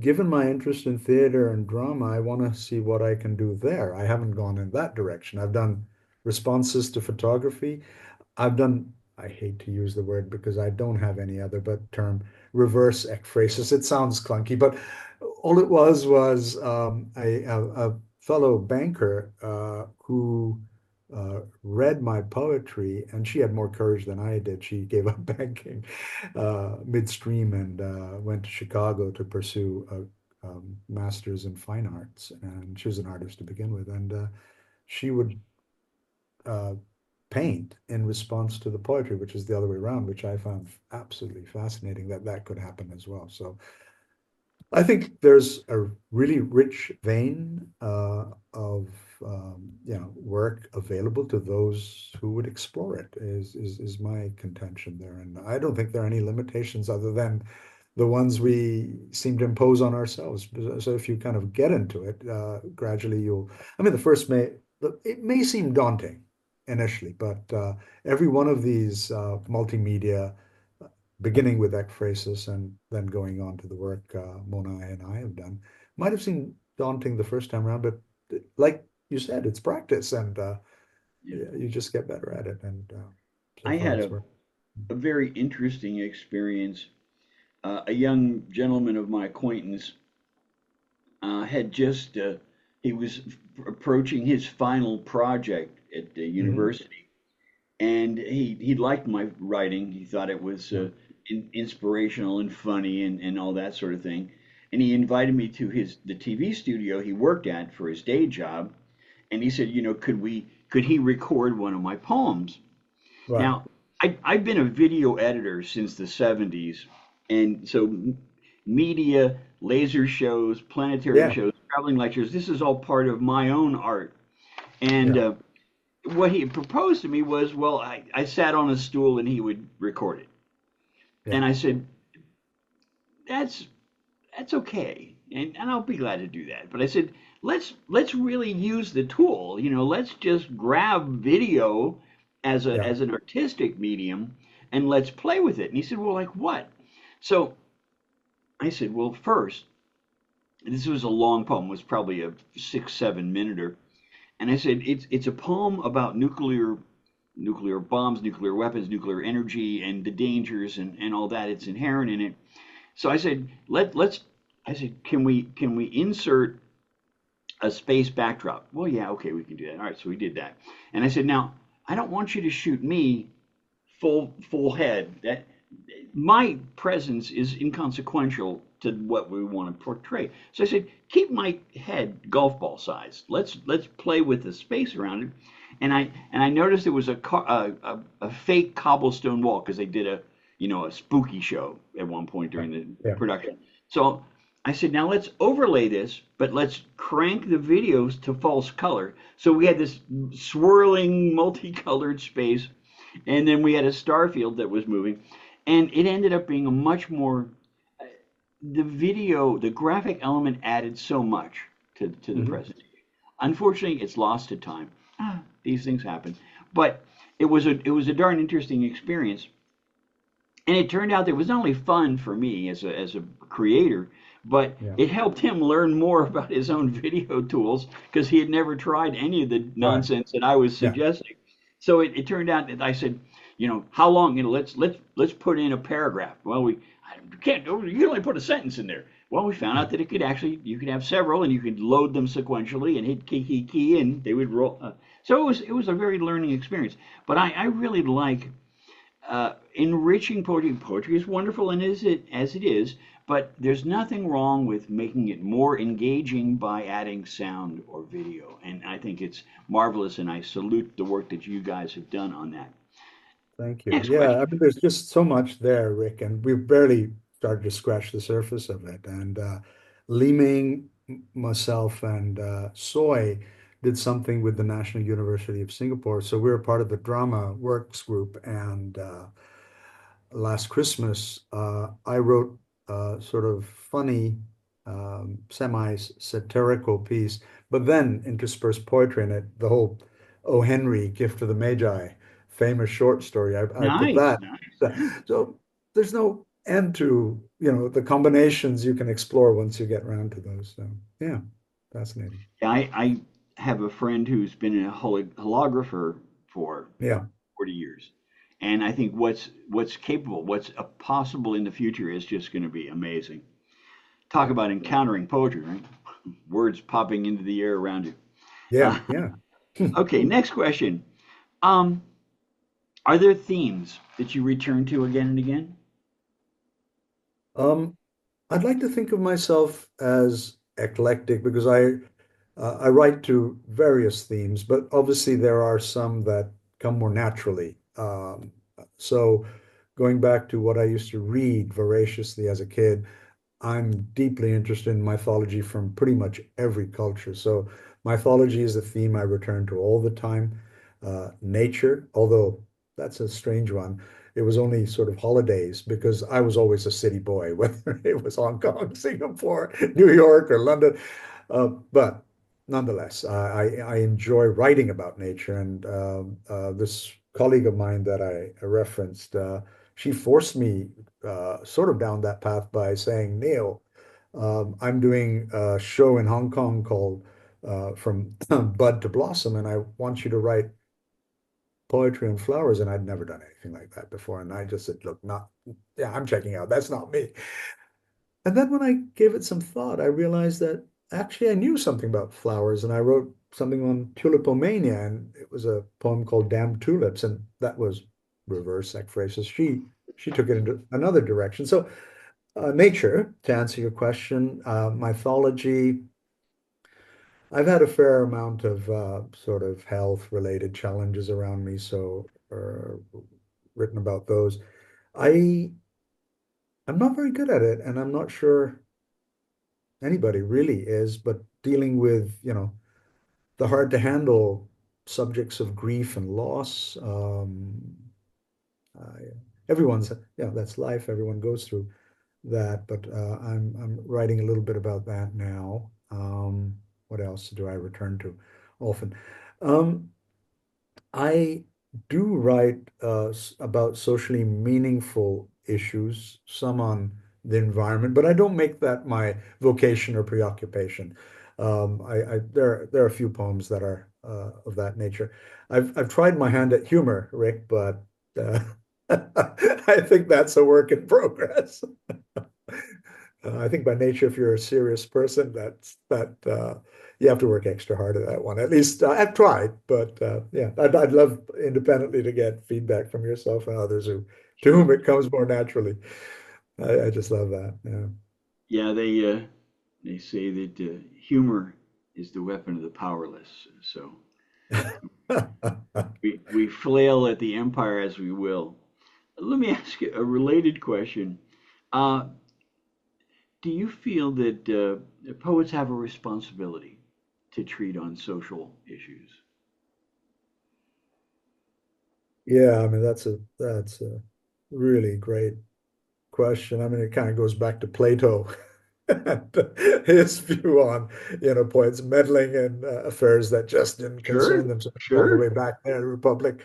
given my interest in theater and drama, I want to see what I can do there. I haven't gone in that direction. I've done responses to photography. I've done, I hate to use the word because I don't have any other but term, reverse ekphrasis. It sounds clunky, but all it was a fellow banker who read my poetry, and she had more courage than I did. She gave up banking midstream and went to Chicago to pursue a master's in fine arts. And she was an artist to begin with. And she would uh, paint in response to the poetry, which is the other way around, which I found absolutely fascinating that that could happen as well. So I think there's a really rich vein of work available to those who would explore it. Is my contention there, and I don't think there are any limitations other than the ones we seem to impose on ourselves. So if you kind of get into it, gradually you'll. I mean, it may seem daunting initially, but every one of these multimedia beginning with ekphrasis and then going on to the work Mona and I have done, might have seemed daunting the first time around, but like you said, it's practice and Yeah. you just get better at it. And so I far had it's worked. a very interesting experience. A young gentleman of my acquaintance had just he was approaching his final project at the Mhm. university, and he liked my writing. He thought it was Yeah. inspirational and funny and all that sort of thing. And he invited me to the TV studio he worked at for his day job, and he said, could he record one of my poems? Right. Now, I've been a video editor since the 70s, and so media, laser shows, planetary Yeah. shows, traveling lectures, this is all part of my own art. And Yeah. what he proposed to me was, well, I sat on a stool and he would record it. Yeah. And I said, that's that's okay. And I'll be glad to do that. But I said, let's really use the tool. Let's just grab video Yeah. as an artistic medium and let's play with it. And he said, well, like what? So I said, well, first, this was a long poem, it was probably a 6, 7 minuter. And I said, it's a poem about nuclear bombs, nuclear weapons, nuclear energy, and the dangers and all that it's inherent in it. So I said, let's. I said, can we insert a space backdrop? Well, yeah, okay, we can do that. All right, so we did that. And I said, now I don't want you to shoot me full head. That my presence is inconsequential to what we want to portray. So I said, keep my head golf ball size. Let's play with the space around it. And I noticed there was a fake cobblestone wall because they did a spooky show at one point during the Yeah. production. So I said, now let's overlay this, but let's crank the videos to false color. So we had this swirling, multicolored space, and then we had a star field that was moving, and it ended up being a much more the graphic element added so much to the Mhm. presentation. Unfortunately, it's lost to time. These things happen, but it was a darn interesting experience, and it turned out that it was not only fun for me as a creator, but Yeah. it helped him learn more about his own video tools because he had never tried any of the Right. nonsense that I was Yeah. suggesting. So it turned out that I said, how long? Let's put in a paragraph. Well, I can't. You can only put a sentence in there. Well, we found Yeah. out that you could have several, and you could load them sequentially and hit key, and they would roll. So it was a very learning experience. But I really like enriching poetry. Poetry is wonderful and as it is, but there's nothing wrong with making it more engaging by adding sound or video. And I think it's marvelous, and I salute the work that you guys have done on that. Thank you. Next Yeah, I question. mean, there's just so much there, Rick, and we've barely started to scratch the surface of it. And Li Ming, myself, and Soy did something with the National University of Singapore. So we were part of the drama works group. And last Christmas, I wrote a sort of funny, semi-satirical piece, but then interspersed poetry in it. The whole O. Henry, Gift of the Magi, famous short story. I put Nice, that. nice. So Yeah. so there's no end to, the combinations you can explore once you get around to those. So yeah, fascinating. I have a friend who's been a holographer for Yeah, 40 years. And I think what's capable, what's possible in the future is just going to be amazing. Talk about encountering poetry, right? Words popping into the air around you. yeah, Uh, yeah. Okay, next question. Um, are there themes that you return to again and again? Um, I'd like to think of myself as eclectic because I write to various themes, but obviously there are some that come more naturally. So going back to what I used to read voraciously as a kid, I'm deeply interested in mythology from pretty much every culture. So mythology is a theme I return to all the time. Nature, although that's a strange one. It was only sort of holidays because I was always a city boy, whether it was Hong Kong, Singapore, New York, or London. But nonetheless, I enjoy writing about nature. And this colleague of mine that I referenced, she forced me sort of down that path by saying, Neil, I'm doing a show in Hong Kong called From Bud to Blossom, and I want you to write poetry on flowers. And I'd never done anything like that before. And I just said, look, not, yeah, I'm checking out. That's not me. And then when I gave it some thought, I realized that actually I knew something about flowers, and I wrote something on tulipomania, and it was a poem called Damn Tulips, and that was reverse ekphrasis. She took it into another direction. So nature, to answer your question, mythology. I've had a fair amount of sort of health related challenges around me, so written about those. I I'm not very good at it, and I'm not sure anybody really is, but dealing with, the hard to handle subjects of grief and loss. I, everyone's, that's life. Everyone goes through that, but I'm writing a little bit about that now. What else do I return to often? Um, I do write about socially meaningful issues, some on the environment, but I don't make that my vocation or preoccupation. There are a few poems that are of that nature. I've tried my hand at humor, Rick, but uh, I think that's a work in progress. I think by nature, if you're a serious person, that you have to work extra hard at that one. At least I've tried, but yeah, I'd love independently to get feedback from yourself and others who to whom Sure. it comes more naturally. I just love that. Yeah, they say that humor is the weapon of the powerless. So Yeah. we flail at the empire as we will. Let me ask you a related question. Uh, do you feel that poets have a responsibility to treat on social issues? Yeah, I mean that's a really great question. I mean, it kind of goes back to Plato and his view on, poets meddling in affairs that just didn't concern Sure, themselves all the sure. way back there in the Republic.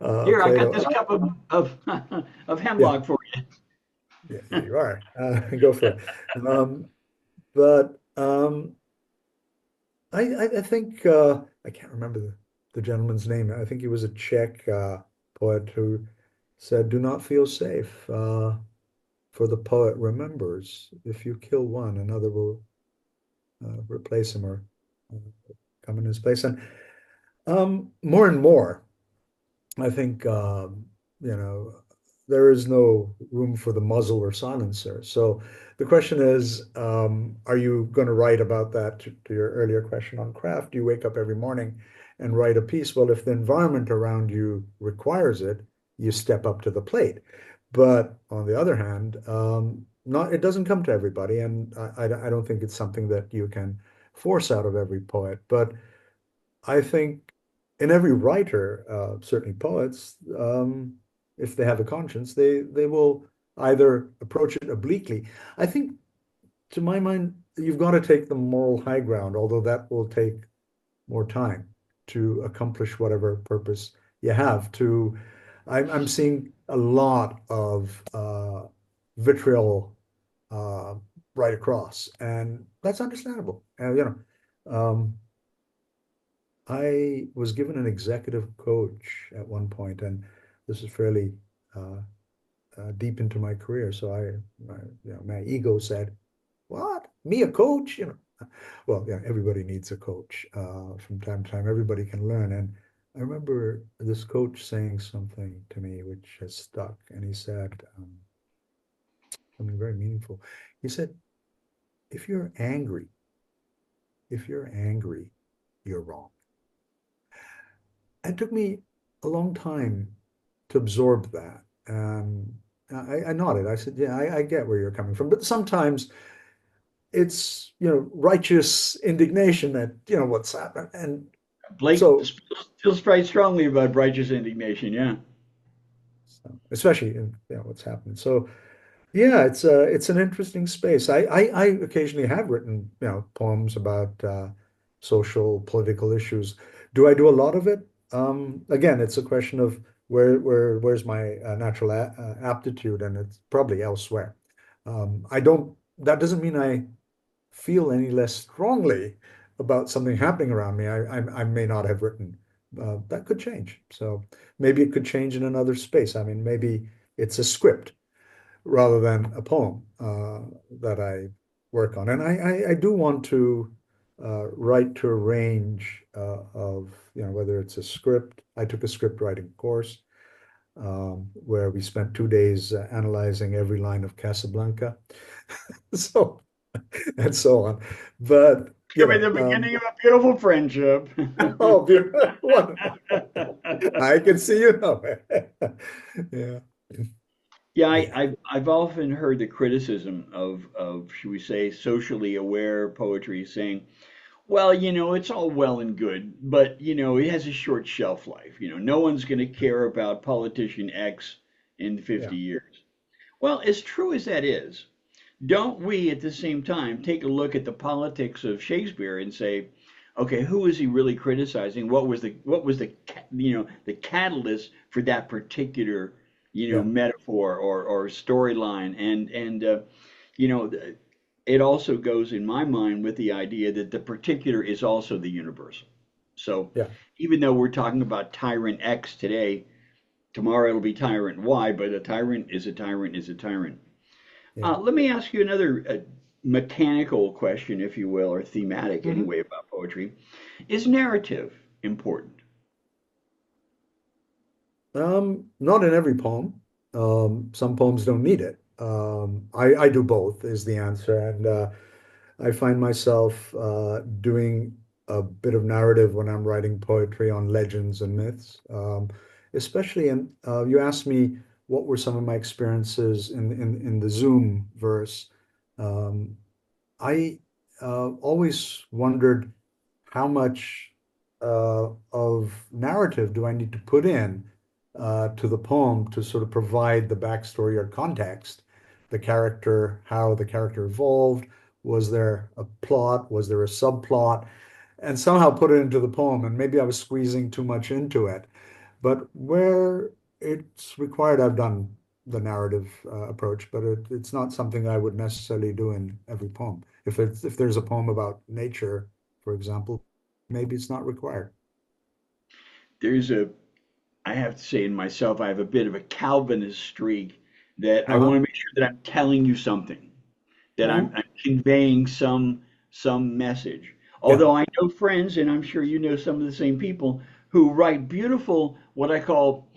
Here, I got Plato. this cup of Yeah, hemlock for you. yeah, here you are. Go for it. But I think I can't remember the gentleman's name. I think he was a Czech poet who said, "Do not feel safe, for the poet remembers if you kill one, another will replace him or come in his place." And more and more. I think you know there is no room for the muzzle or silencer. So the question is, are you going to write about that to your earlier question on craft? Do you wake up every morning and write a piece? Well, if the environment around you requires it, you step up to the plate. But on the other hand, not it doesn't come to everybody, and I don't think it's something that you can force out of every poet. But I think in every writer, certainly poets, if they have a conscience, they will either approach it obliquely. I think, to my mind, you've got to take the moral high ground, although that will take more time to accomplish whatever purpose you have. I'm seeing a lot of vitriol uh, right across, and that's understandable. I was given an executive coach at one point, and this is fairly uh, deep into my career. So my ego said, "What? Me a coach? Well, yeah, everybody needs a coach from time to time. Everybody can learn. And I remember this coach saying something to me which has stuck. And he said something very meaningful. He said, if you're angry, if you're angry, you're wrong. It took me a long time to absorb that. I nodded. I said, yeah, I get where you're coming from. But sometimes it's, righteous indignation at, what's happened. And Blake so, feels very strongly about righteous indignation. Yeah. especially in, what's happened. So, yeah, it's an interesting space. I occasionally have written, poems about social, political issues. Do I do a lot of it? Again, it's a question of where's my natural aptitude, and it's probably elsewhere. I don't. That doesn't mean I feel any less strongly about something happening around me. I may not have written. That could change. So maybe it could change in another space. I mean, maybe it's a script rather than a poem that I work on. And I do want to write to a range of, whether it's a script. I took a script writing course where we spent 2 days analyzing every line of Casablanca. So, and so on. But, Could be the beginning of a beautiful friendship. oh, wonderful. I can see you know it. Yeah. Yeah, Yeah. I've often heard the criticism of should we say socially aware poetry saying, well, it's all well and good, but it has a short shelf life. No one's going to care about politician X in Yeah. 50 years. Well, as true as that is, don't we at the same time take a look at the politics of Shakespeare and say, okay, who is he really criticizing? What was the catalyst for that particular Yeah. metaphor or storyline? And you know it also goes in my mind with the idea that the particular is also the universal. So Yeah. even though we're talking about tyrant X today, tomorrow it'll be tyrant Y, but a tyrant is a tyrant is a tyrant. Yeah. Let me ask you another mechanical question, if you will, or thematic Mhm. anyway, about poetry. Is narrative important? Not in every poem. Some poems don't need it. I do both is the answer. And I find myself doing a bit of narrative when I'm writing poetry on legends and myths. Especially you asked me what were some of my experiences in the Zoom verse. Um, I always wondered how much of narrative do I need to put in to the poem to sort of provide the backstory or context, the character, how the character evolved, was there a plot, was there a subplot, and somehow put it into the poem. And maybe I was squeezing too much into it. But where it's required, I've done the narrative approach, but it's not something I would necessarily do in every poem. If there's a poem about nature, for example, maybe it's not required. There's I have to say in myself, I have a bit of a Calvinist streak that I want Uh-huh. to make sure that I'm telling you something, that I'm, Hmm. I'm conveying some message. Yeah. Although I know friends, and I'm sure you know some of the same people who write beautiful, what I call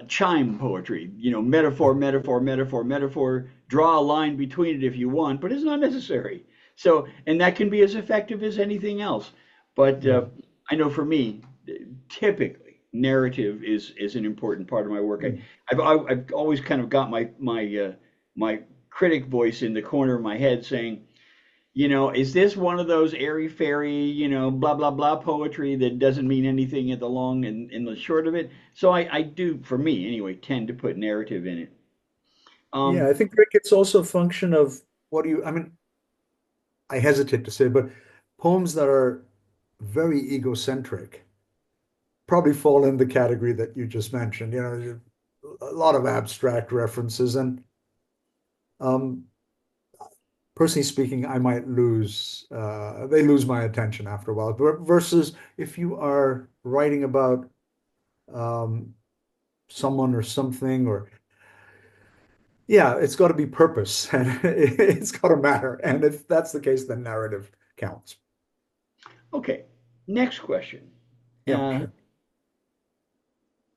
chime poetry. Yeah. Metaphor, metaphor, metaphor, metaphor. Draw a line between it if you want, but it's not necessary. So, and that can be as effective as anything else. But Yeah. I know for me, typically, narrative is an important part of my work. Mm. I've always kind of got my critic voice in the corner of my head saying, is this one of those airy fairy, blah blah blah poetry that doesn't mean anything at the long and in the short of it? So I do, for me anyway, tend to put narrative in it. Yeah, Um, I think Rick, it's also a function of I mean, I hesitate to say, but poems that are very egocentric probably fall in the category that you just mentioned. A lot of abstract references, and um, personally speaking, I might they lose my attention after a while. Versus if you are writing about um, someone or something, or yeah, it's got to be purpose and it's got to matter. And if that's the case, then narrative counts. Okay. Next question. Yeah, Uh, sure.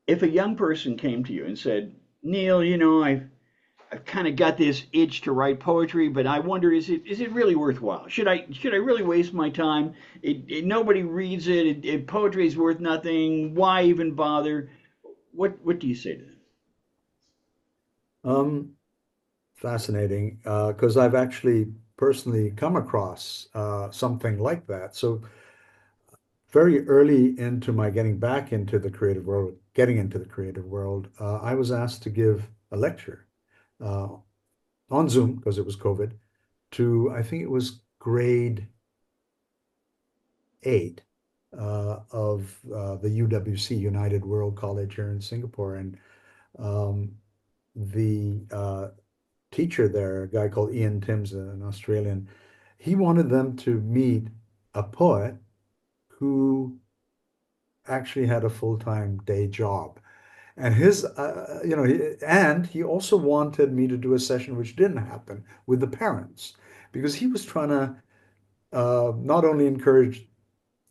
if a young person came to you and said, Neil, I've kind of got this itch to write poetry, but I wonder, is it really worthwhile? Should I really waste my time? Nobody reads it. Poetry is worth nothing. Why even bother? What do you say to them? Um, Fascinating, because I've actually personally come across something like that. So very early into my getting into the creative world, I was asked to give a lecture uh, on Zoom because it was COVID to, I think it was grade 8 of the UWC, United World College here in Singapore. And um, the teacher there, a guy called Ian Timms, an Australian, he wanted them to meet a poet who actually had a full-time day job. And and he also wanted me to do a session which didn't happen with the parents because he was trying to not only encourage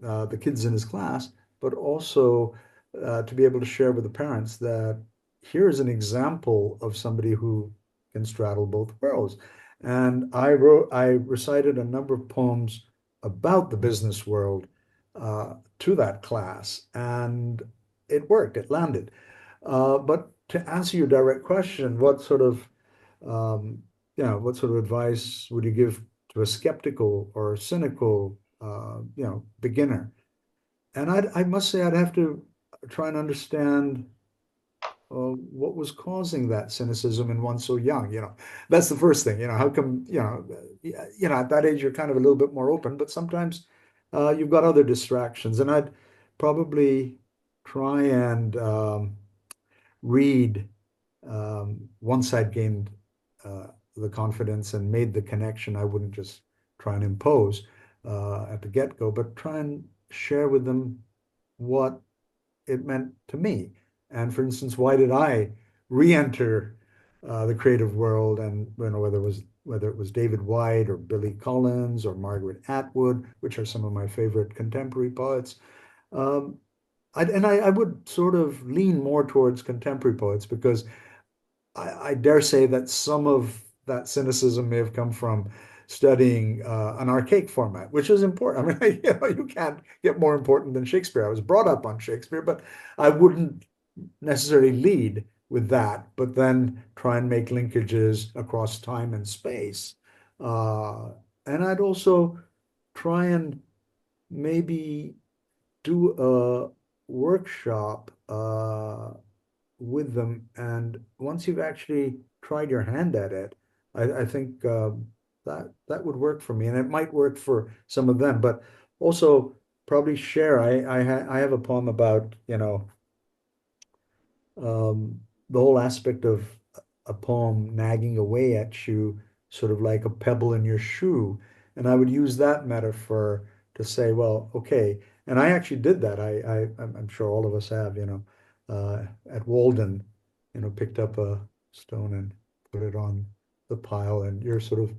the kids in his class, but also to be able to share with the parents that here's an example of somebody who can straddle both worlds. And I recited a number of poems about the business world to that class, and it worked, it landed. But to answer your direct question, um, what sort of advice would you give to a skeptical or cynical, beginner? And I must say, I'd have to try and understand what was causing that cynicism in one so young. That's the first thing. How come, at that age you're kind of a little bit more open, but sometimes you've got other distractions. And I'd probably try and read once I'd gained the confidence and made the connection. I wouldn't just try and impose at the get-go, but try and share with them what it meant to me. And for instance, why did I re-enter the creative world? And whether it was David Whyte or Billy Collins or Margaret Atwood, which are some of my favorite contemporary poets. Um, I would sort of lean more towards contemporary poets because I dare say that some of that cynicism may have come from studying an archaic format, which is important. I mean, you can't get more important than Shakespeare. I was brought up on Shakespeare, but I wouldn't necessarily lead with that, but then try and make linkages across time and space. Uh, and I'd also try and maybe do a workshop with them. And once you've actually tried your hand at it, I think that would work for me, and it might work for some of them. But also probably share. I have a poem about the whole aspect of a poem nagging away at you, sort of like a pebble in your shoe. And I would use that metaphor to say, well, okay. And I actually did that. I'm sure all of us have, at Walden, picked up a stone and put it on the pile, and you're sort of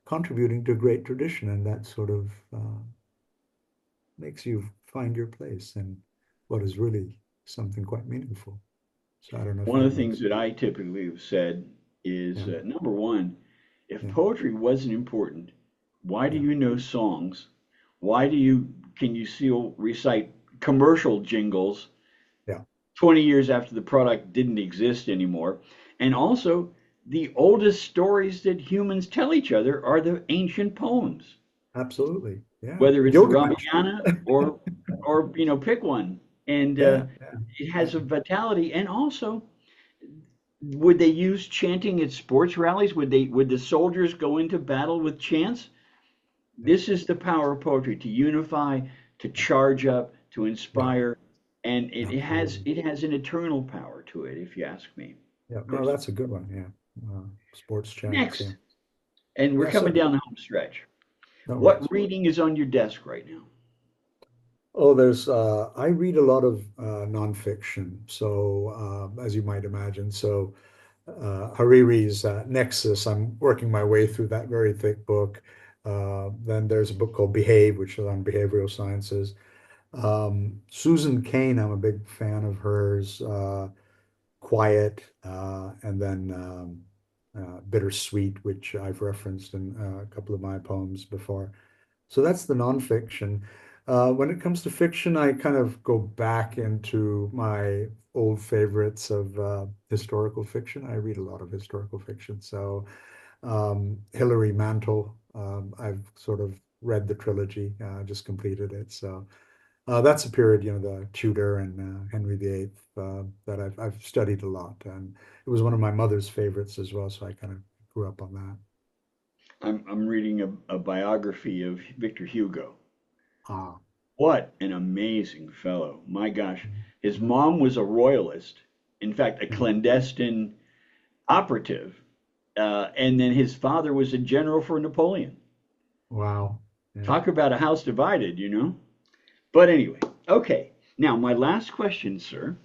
contributing to a great tradition, and that sort of makes you find your place and what is really something quite meaningful. So I don't know if One of that the things makes, that I typically have said is yeah, number one, if yeah, poetry wasn't important, why do yeah, you know songs? Why can you still recite commercial jingles yeah, 20 years after the product didn't exist anymore? And also, the oldest stories that humans tell each other are the ancient poems, absolutely. Yeah. whether it's the Gilgamesh. Ramayana or pick one. And Yeah, it yeah, has a vitality. And also, would they use chanting at sports rallies? Would the soldiers go into battle with chants? yeah, This is the power of poetry to unify, to charge up, to yeah, inspire, and it has absolutely. it has an eternal power to it, if you ask me Yeah, no, personally. that's a good one. Yeah. Sports chants. Yeah. Next, and we're Yeah, coming certainly. down the home stretch. No What worries. reading is on your desk right now? Oh, I read a lot of nonfiction. So, as you might imagine, Hariri's Nexus, I'm working my way through that very thick book. Then there's a book called Behave, which is on behavioral sciences. Susan Cain, I'm a big fan of hers. Quiet, and then Bittersweet, which I've referenced in a couple of my poems before. So that's the nonfiction. When it comes to fiction, I kind of go back into my old favorites of historical fiction. I read a lot of historical fiction. So Hilary Mantel, I've sort of read the trilogy, just completed it. So that's a period, the Tudor and Henry VIII, that I've studied a lot, and it was one of my mother's favorites as well. So I kind of grew up on that. I'm reading a biography of Victor Hugo. Ah, What an amazing fellow. My gosh. His mom was a royalist, in fact, a mhm. clandestine operative. And then his father was a general for Napoleon. Wow. Yeah. Talk about a house divided, you know? But anyway, okay. Now, my last question, sir.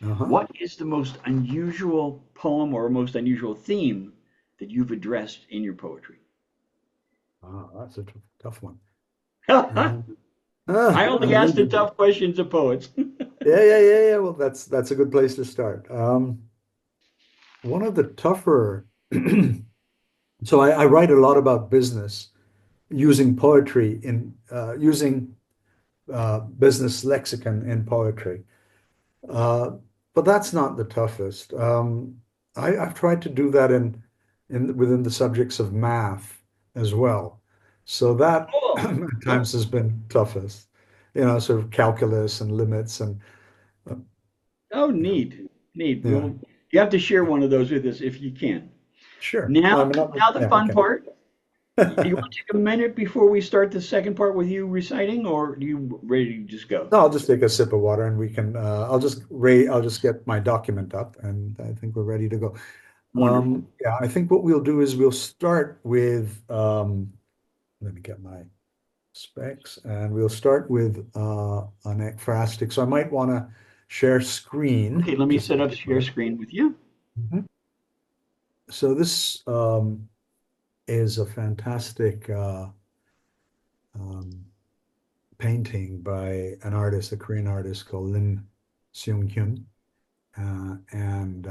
Uh-huh. What is the most unusual poem or most unusual theme that you've addressed in your poetry? That's a tough one. I Um, only I'm ask the thinking. tough questions of poets. Yeah, yeah, yeah, yeah. Well, that's a good place to start. One of the tougher. So I write a lot about business using poetry in using business lexicon in poetry. Uh, but that's not the toughest. I've tried to do that in within the subjects of math as well. So that Cool. at Cool. times has been toughest. Sort of calculus and limits and uh, Oh, you know, neat. Neat. yeah, Well, you have to share one of those with us if you can. sure. Now, I'm not, now the yeah, fun okay. part. You want to take a minute before we start the second part with you reciting, or are you ready to just go? No, I'll just take a sip of water and we can I'll just get my document up and I think we're ready to go. Wonderful. Yeah, I think what we'll do is we'll start with let me get my specs and we'll start with an ekphrastic. So I might want to share screen Okay, let me just set to up begin share with. screen with you. Mhm. So this is a fantastic um, painting by an artist, a Korean artist called Lim Seung-hyun. And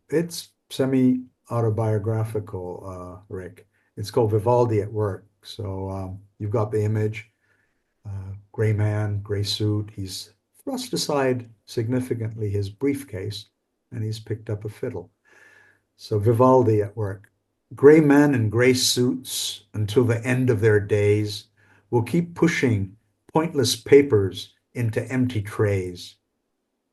it's semi-autobiographical, Rick. It's called Vivaldi at Work. So you've got the image, gray man, gray suit. He's thrust aside significantly his briefcase and he's picked up a fiddle. So Vivaldi at work. Gray men in gray suits until the end of their days will keep pushing pointless papers into empty trays,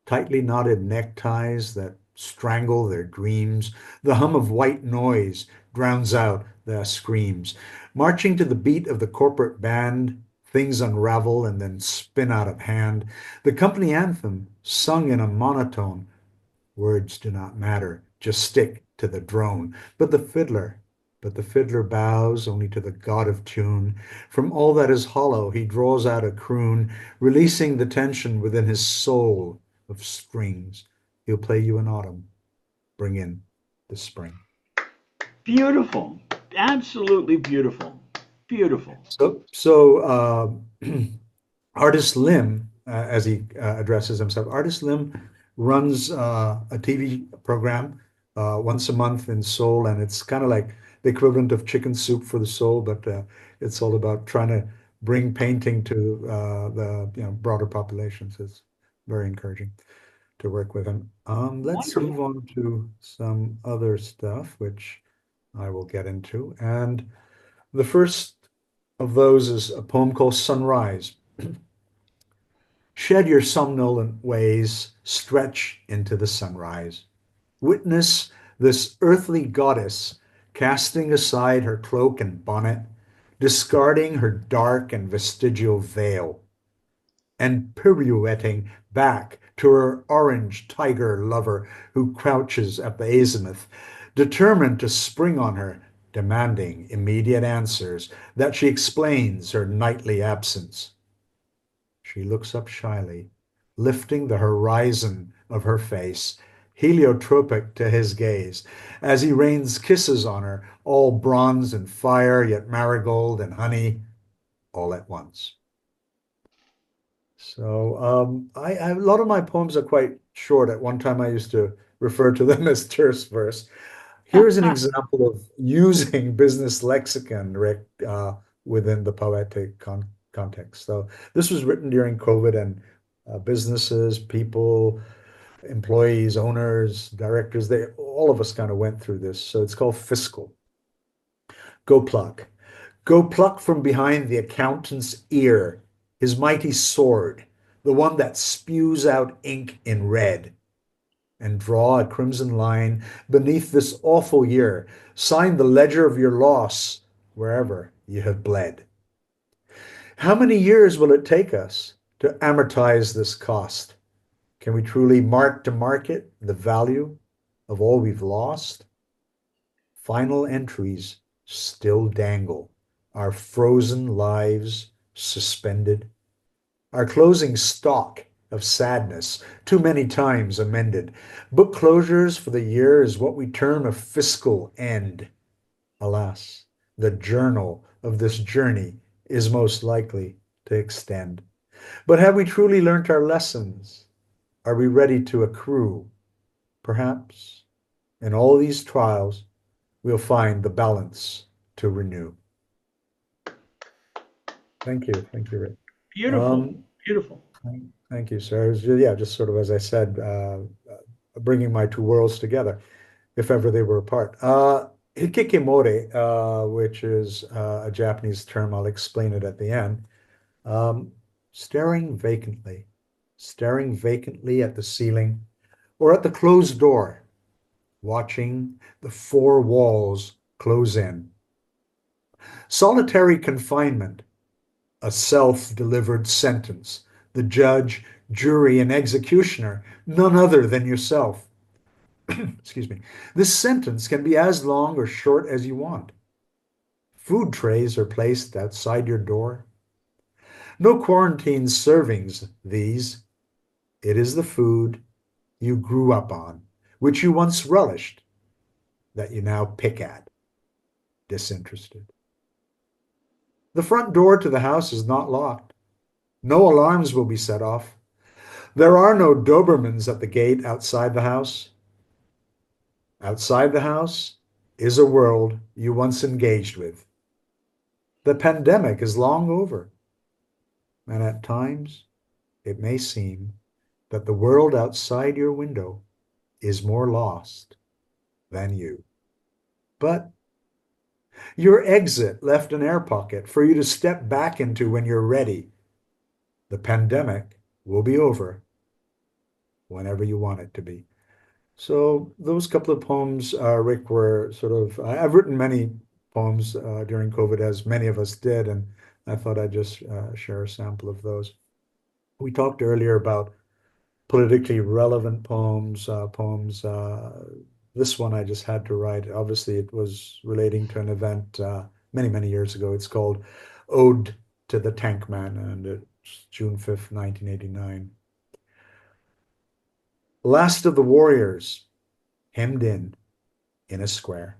tightly knotted neckties that strangle their dreams. The hum of white noise drowns out their screams. Marching to the beat of the corporate band, things unravel and then spin out of hand. The company anthem, sung in a monotone, words do not matter, just stick to the drone. But the fiddler bows only to the god of tune. From all that is hollow, he draws out a croon, releasing the tension within his soul of strings. He'll play you in autumn, bring in the spring. Beautiful. Absolutely beautiful. Beautiful. So Artist Lim, as he addresses himself, Artist Lim runs a TV program once a month in Seoul, and it's kind of like the equivalent of Chicken Soup for the Soul, but it's all about trying to bring painting to the broader populations. It's very encouraging to work with him. Let's move Wonderful. on to some other stuff, which I will get into. And the first of those is a poem called Sunrise. Shed your somnolent ways, stretch into the sunrise. Witness this earthly goddess casting aside her cloak and bonnet, discarding her dark and vestigial veil, and pirouetting back to her orange tiger lover who crouches at the azimuth, determined to spring on her, demanding immediate answers that she explains her nightly absence. She looks up shyly, lifting the horizon of her face, heliotropic to his gaze, as he rains kisses on her, all bronze and fire, yet marigold and honey all at once. So a lot of my poems are quite short. At one time, I used to refer to them as terse verse. Here's an example of using business lexicon, Rick, within the poetic context. So this was written during COVID, and businesses, people, employees, owners, directors, they all of us kind of went through this. So it's called fiscal. Go pluck. Go pluck from behind the accountant's ear his mighty sword, the one that spews out ink in red, and draw a crimson line beneath this awful year. Sign the ledger of your loss wherever you have bled. How many years will it take us to amortize this cost? Can we truly mark to market the value of all we've lost? Final entries still dangle, our frozen lives suspended, our closing stock of sadness too many times amended. Book closures for the year is what we term a fiscal end. Alas, the journal of this journey is most likely to extend. But have we truly learnt our lessons? Are we ready to accrue? Perhaps in all these trials, we'll find the balance to renew. Thank you. Thank you, Rick. Beautiful, Um, beautiful. thank you, sir. It was, yeah, just sort of as I said, bringing my two worlds together, if ever they were apart. Hikikimori, which is a Japanese term, I'll explain it at the end. Um, staring staring vacantly at the ceiling or at the closed door, watching the four walls close in. Solitary confinement, a self-delivered sentence. The judge, jury, and executioner, none other than yourself. Excuse me. This sentence can be as long or short as you want. Food trays are placed outside your door. No quarantine servings, these. It is the food you grew up on, which you once relished, that you now pick at, disinterested. The front door to the house is not locked. No alarms will be set off. There are no Dobermans at the gate outside the house. Outside the house is a world you once engaged with. The pandemic is long over, and at times it may seem that the world outside your window is more lost than you. But your exit left an air pocket for you to step back into when you're ready. The pandemic will be over whenever you want it to be. So those couple of poems, Rick, were sort of, I've written many poems during COVID, as many of us did, and I thought I'd just share a sample of those. We talked earlier about politically relevant poems, this one I just had to write. Obviously, it was relating to an event many, many years ago. It's called Ode to the Tank Man, and it's June 5th, 1989. Last of the warriors, hemmed in a square.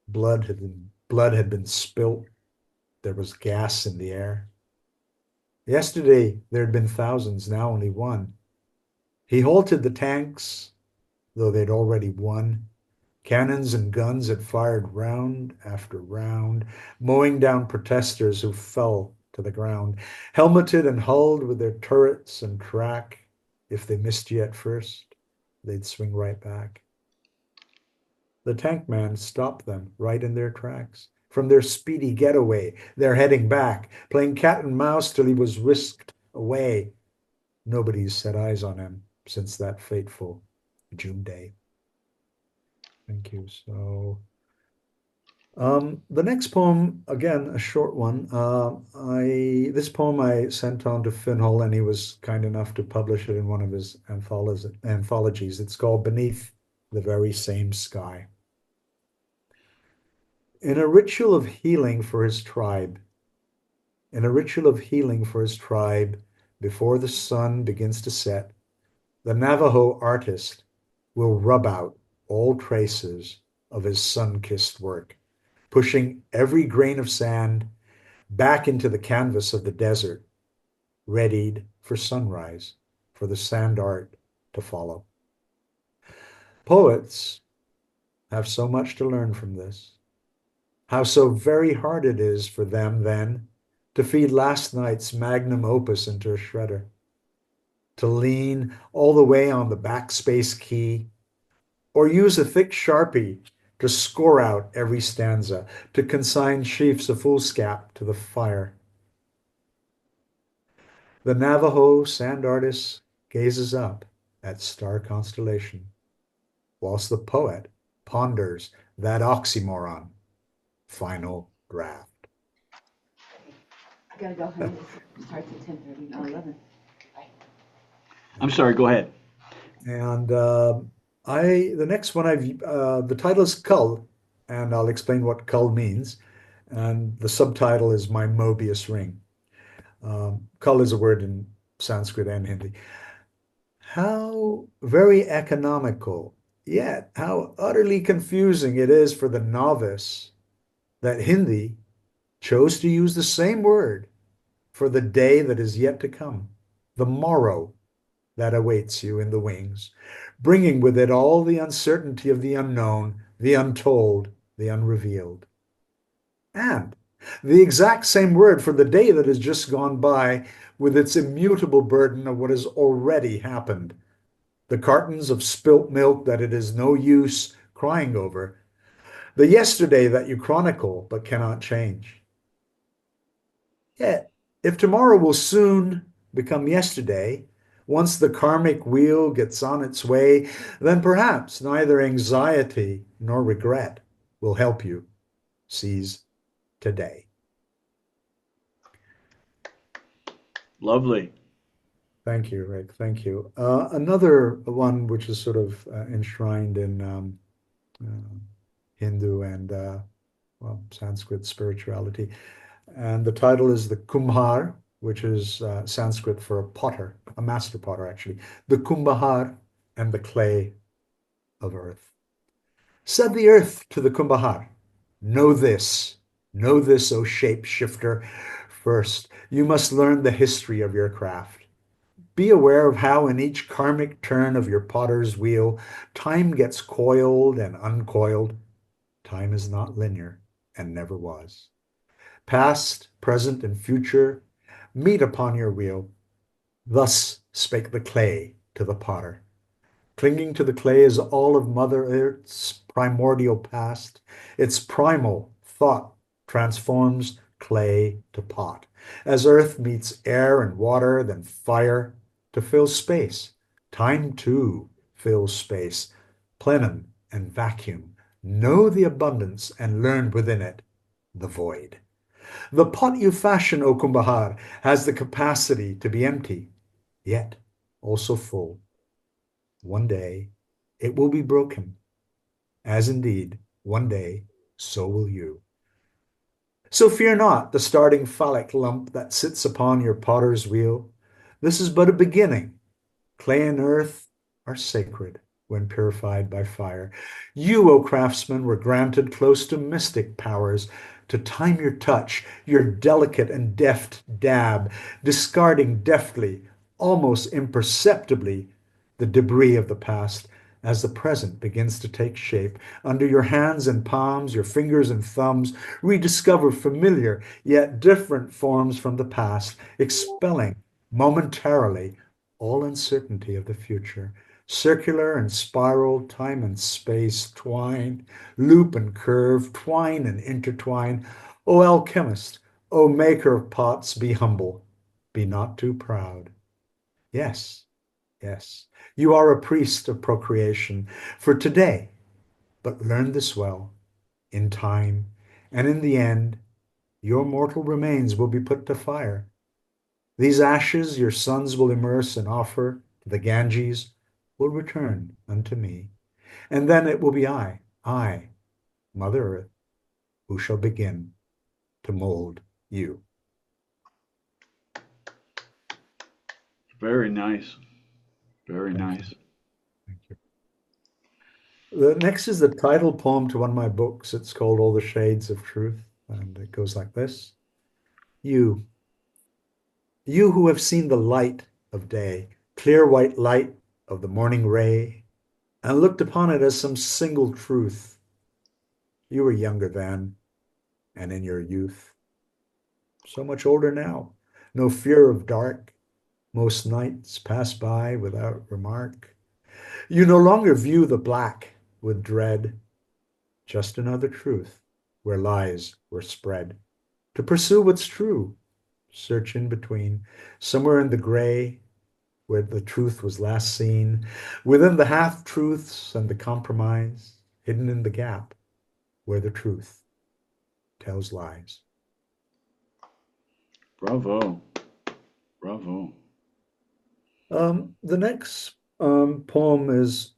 Blood had been spilt. There was gas in the air. Yesterday there had been thousands, now only one. He halted the tanks, though they'd already won. Cannons and guns had fired round after round, mowing down protesters who fell to the ground, helmeted and hulled with their turrets and track. If they missed you at first, they'd swing right back. The tank man stopped them right in their tracks. From their speedy getaway, they're heading back, playing cat and mouse till he was whisked away. Nobody's set eyes on him since that fateful June day. Thank you. So, the next poem, again, a short one. This poem I sent on to Finn Hull, and he was kind enough to publish it in one of his anthologies. It's called Beneath the Very Same Sky. In a ritual of healing for his tribe, in a ritual of healing for his tribe, before the sun begins to set, the Navajo artist will rub out all traces of his sun-kissed work, pushing every grain of sand back into the canvas of the desert, readied for sunrise, for the sand art to follow. Poets have so much to learn from this. How so very hard it is for them then to feed last night's magnum opus into a shredder, to lean all the way on the backspace key, or use a thick Sharpie to score out every stanza, to consign sheafs of foolscap to the fire. The Navajo sand artist gazes up at star constellation, whilst the poet ponders that oxymoron, final draft. I gotta go, honey. It starts at 10:30, not 11. I'm sorry, go ahead. And the next one the title is Cull, and I'll explain what Cull means. And the subtitle is My Mobius Ring. Cull is a word in Sanskrit and Hindi. How very economical, yet how utterly confusing it is for the novice that Hindi chose to use the same word for the day that is yet to come, the morrow that awaits you in the wings, bringing with it all the uncertainty of the unknown, the untold, the unrevealed. And the exact same word for the day that has just gone by with its immutable burden of what has already happened. The cartons of spilt milk that it is no use crying over. The yesterday that you chronicle but cannot change. Yet, if tomorrow will soon become yesterday, once the karmic wheel gets on its way, then perhaps neither anxiety nor regret will help you seize today. Lovely. Thank you, Rick. Thank you. Another one which is sort of enshrined in Hindu and well, Sanskrit spirituality. And the title is The Kumbhar, which is Sanskrit for a potter, a master potter, actually. The Kumbhar and the clay of earth. Said the earth to the Kumbhar, know this, O shape shifter. First, you must learn the history of your craft. Be aware of how in each karmic turn of your potter's wheel, time gets coiled and uncoiled. Time is not linear and never was. Past, present, and future meet upon your wheel. Thus spake the clay to the potter. Clinging to the clay is all of Mother Earth's primordial past. Its primal thought transforms clay to pot. As earth meets air and water, then fire to fill space. Time too fills space. Plenum and vacuum. Know the abundance and learn within it the void. The pot you fashion, O Kumbhar, has the capacity to be empty, yet also full. One day it will be broken, as indeed one day so will you. So fear not the starting phallic lump that sits upon your potter's wheel. This is but a beginning. Clay and earth are sacred when purified by fire. You, O craftsman, were granted close to mystic powers to time your touch, your delicate and deft dab, discarding deftly, almost imperceptibly, the debris of the past as the present begins to take shape. Under your hands and palms, your fingers and thumbs rediscover familiar yet different forms from the past, expelling momentarily all uncertainty of the future. Circular and spiral, time and space twine, loop and curve, twine and intertwine. O alchemist, O maker of pots, be humble, be not too proud. Yes, yes, you are a priest of procreation for today, but learn this well. In time and in the end, your mortal remains will be put to fire. These ashes your sons will immerse and offer to the Ganges will return unto me. And then it will be I, Mother Earth, who shall begin to mold you. Very nice. Very Thank nice. you. Thank you. The next is the title poem to one of my books. It's called All the Shades of Truth, and it goes like this. You, you who have seen the light of day, clear white light of the morning ray, and looked upon it as some single truth. You were younger then, and in your youth. So much older now. No fear of dark. Most nights pass by without remark. You no longer view the black with dread. Just another truth where lies were spread. To pursue what's true, search in between, somewhere in the gray where the truth was last seen, within the half-truths and the compromise, hidden in the gap where the truth tells lies. Bravo. Bravo. The next poem is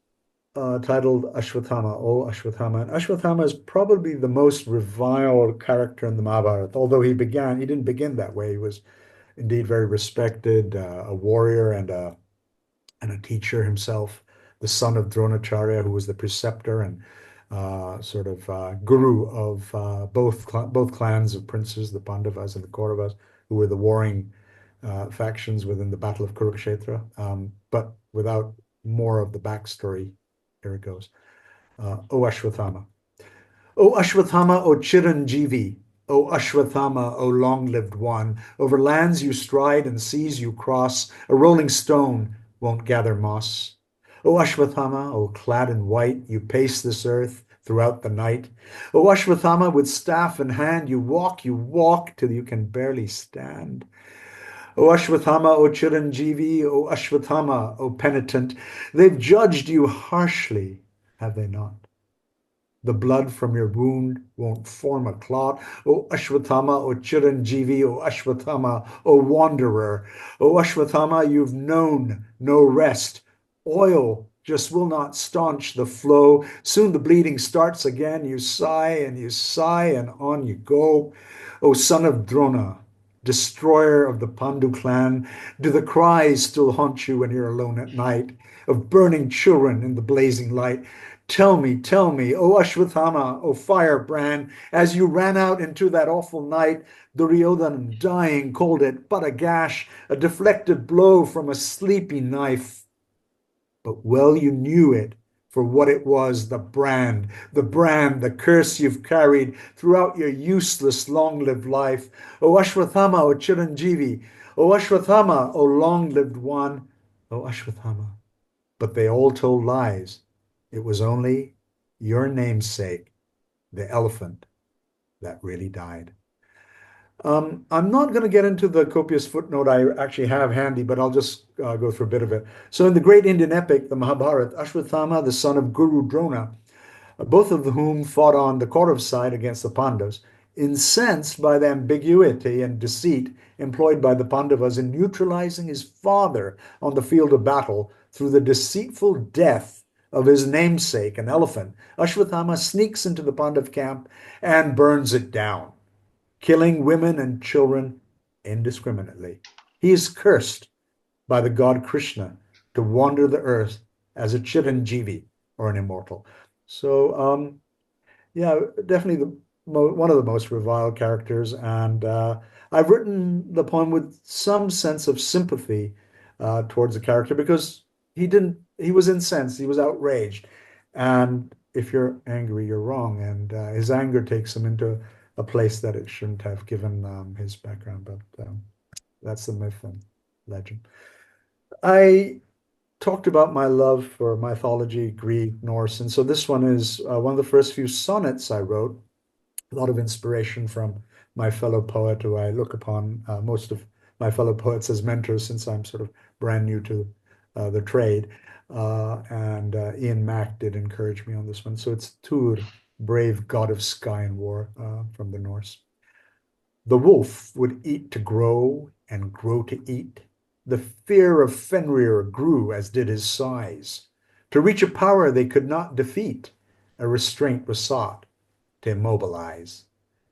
titled Ashwatthama, O Ashwatthama. And Ashwatthama is probably the most reviled character in the Mahabharata, although he didn't begin that way. He was indeed very respected, a warrior and a teacher himself, the son of Dronacharya, who was the preceptor and guru of both clans of princes, the Pandavas and the Kauravas, who were the warring factions within the Battle of Kurukshetra. But without more of the backstory, here it goes. O Ashwatthama. O Ashwatthama, O Chiranjeevi, O Ashwatthama, O long-lived one, over lands you stride and seas you cross, a rolling stone won't gather moss. O Ashwatthama, O clad in white, you pace this earth throughout the night. O Ashwatthama, with staff in hand, you walk till you can barely stand. O Ashwatthama, O Chiranjeevi, O Ashwatthama, O penitent, they've judged you harshly, have they not? The blood from your wound won't form a clot. O Ashwatthama, O Chiranjeevi, O Ashwatthama, O wanderer. O Ashwatthama, you've known no rest. Oil just will not staunch the flow. Soon the bleeding starts again. You sigh, and on you go. O son of Drona, destroyer of the Pandu clan, do the cries still haunt you when you're alone at night, of burning children in the blazing light? Tell me, O Ashwatthama, O firebrand, as you ran out into that awful night, Duryodhana, dying, called it but a gash, a deflected blow from a sleepy knife. But well you knew it for what it was, the brand, the curse you've carried throughout your useless, long-lived life. O Ashwatthama, O Chiranjeevi, O Ashwatthama, O long-lived one, O Ashwatthama. But they all told lies. It was only your namesake, the elephant, that really died. I'm not going to get into the copious footnote I actually have handy, but I'll just go through a bit of it. So in the great Indian epic, the Mahabharata, Ashwatthama, the son of Guru Drona, both of whom fought on the Kaurav side against the Pandavas, incensed by the ambiguity and deceit employed by the Pandavas in neutralizing his father on the field of battle through the deceitful death of his namesake, an elephant, Ashwatthama sneaks into the Pandav camp and burns it down, killing women and children indiscriminately. He is cursed by the god Krishna to wander the earth as a Chiranjeevi, or an immortal. So, yeah, definitely one of the most reviled characters. And I've written the poem with some sense of sympathy towards the character because he was incensed, he was outraged. And if you're angry, you're wrong. And his anger takes him into a place that it shouldn't have, given his background. But that's the myth and legend. I talked about my love for mythology, Greek, Norse, and so this one is one of the first few sonnets I wrote. A lot of inspiration from my fellow poet, who I look upon most of my fellow poets as mentors, since I'm sort of brand new to the trade. And Ian Mack did encourage me on this one. So it's Tur, brave god of sky and war, from the Norse. The wolf would eat to grow and grow to eat. The fear of Fenrir grew, as did his size. To reach a power they could not defeat, a restraint was sought to immobilize.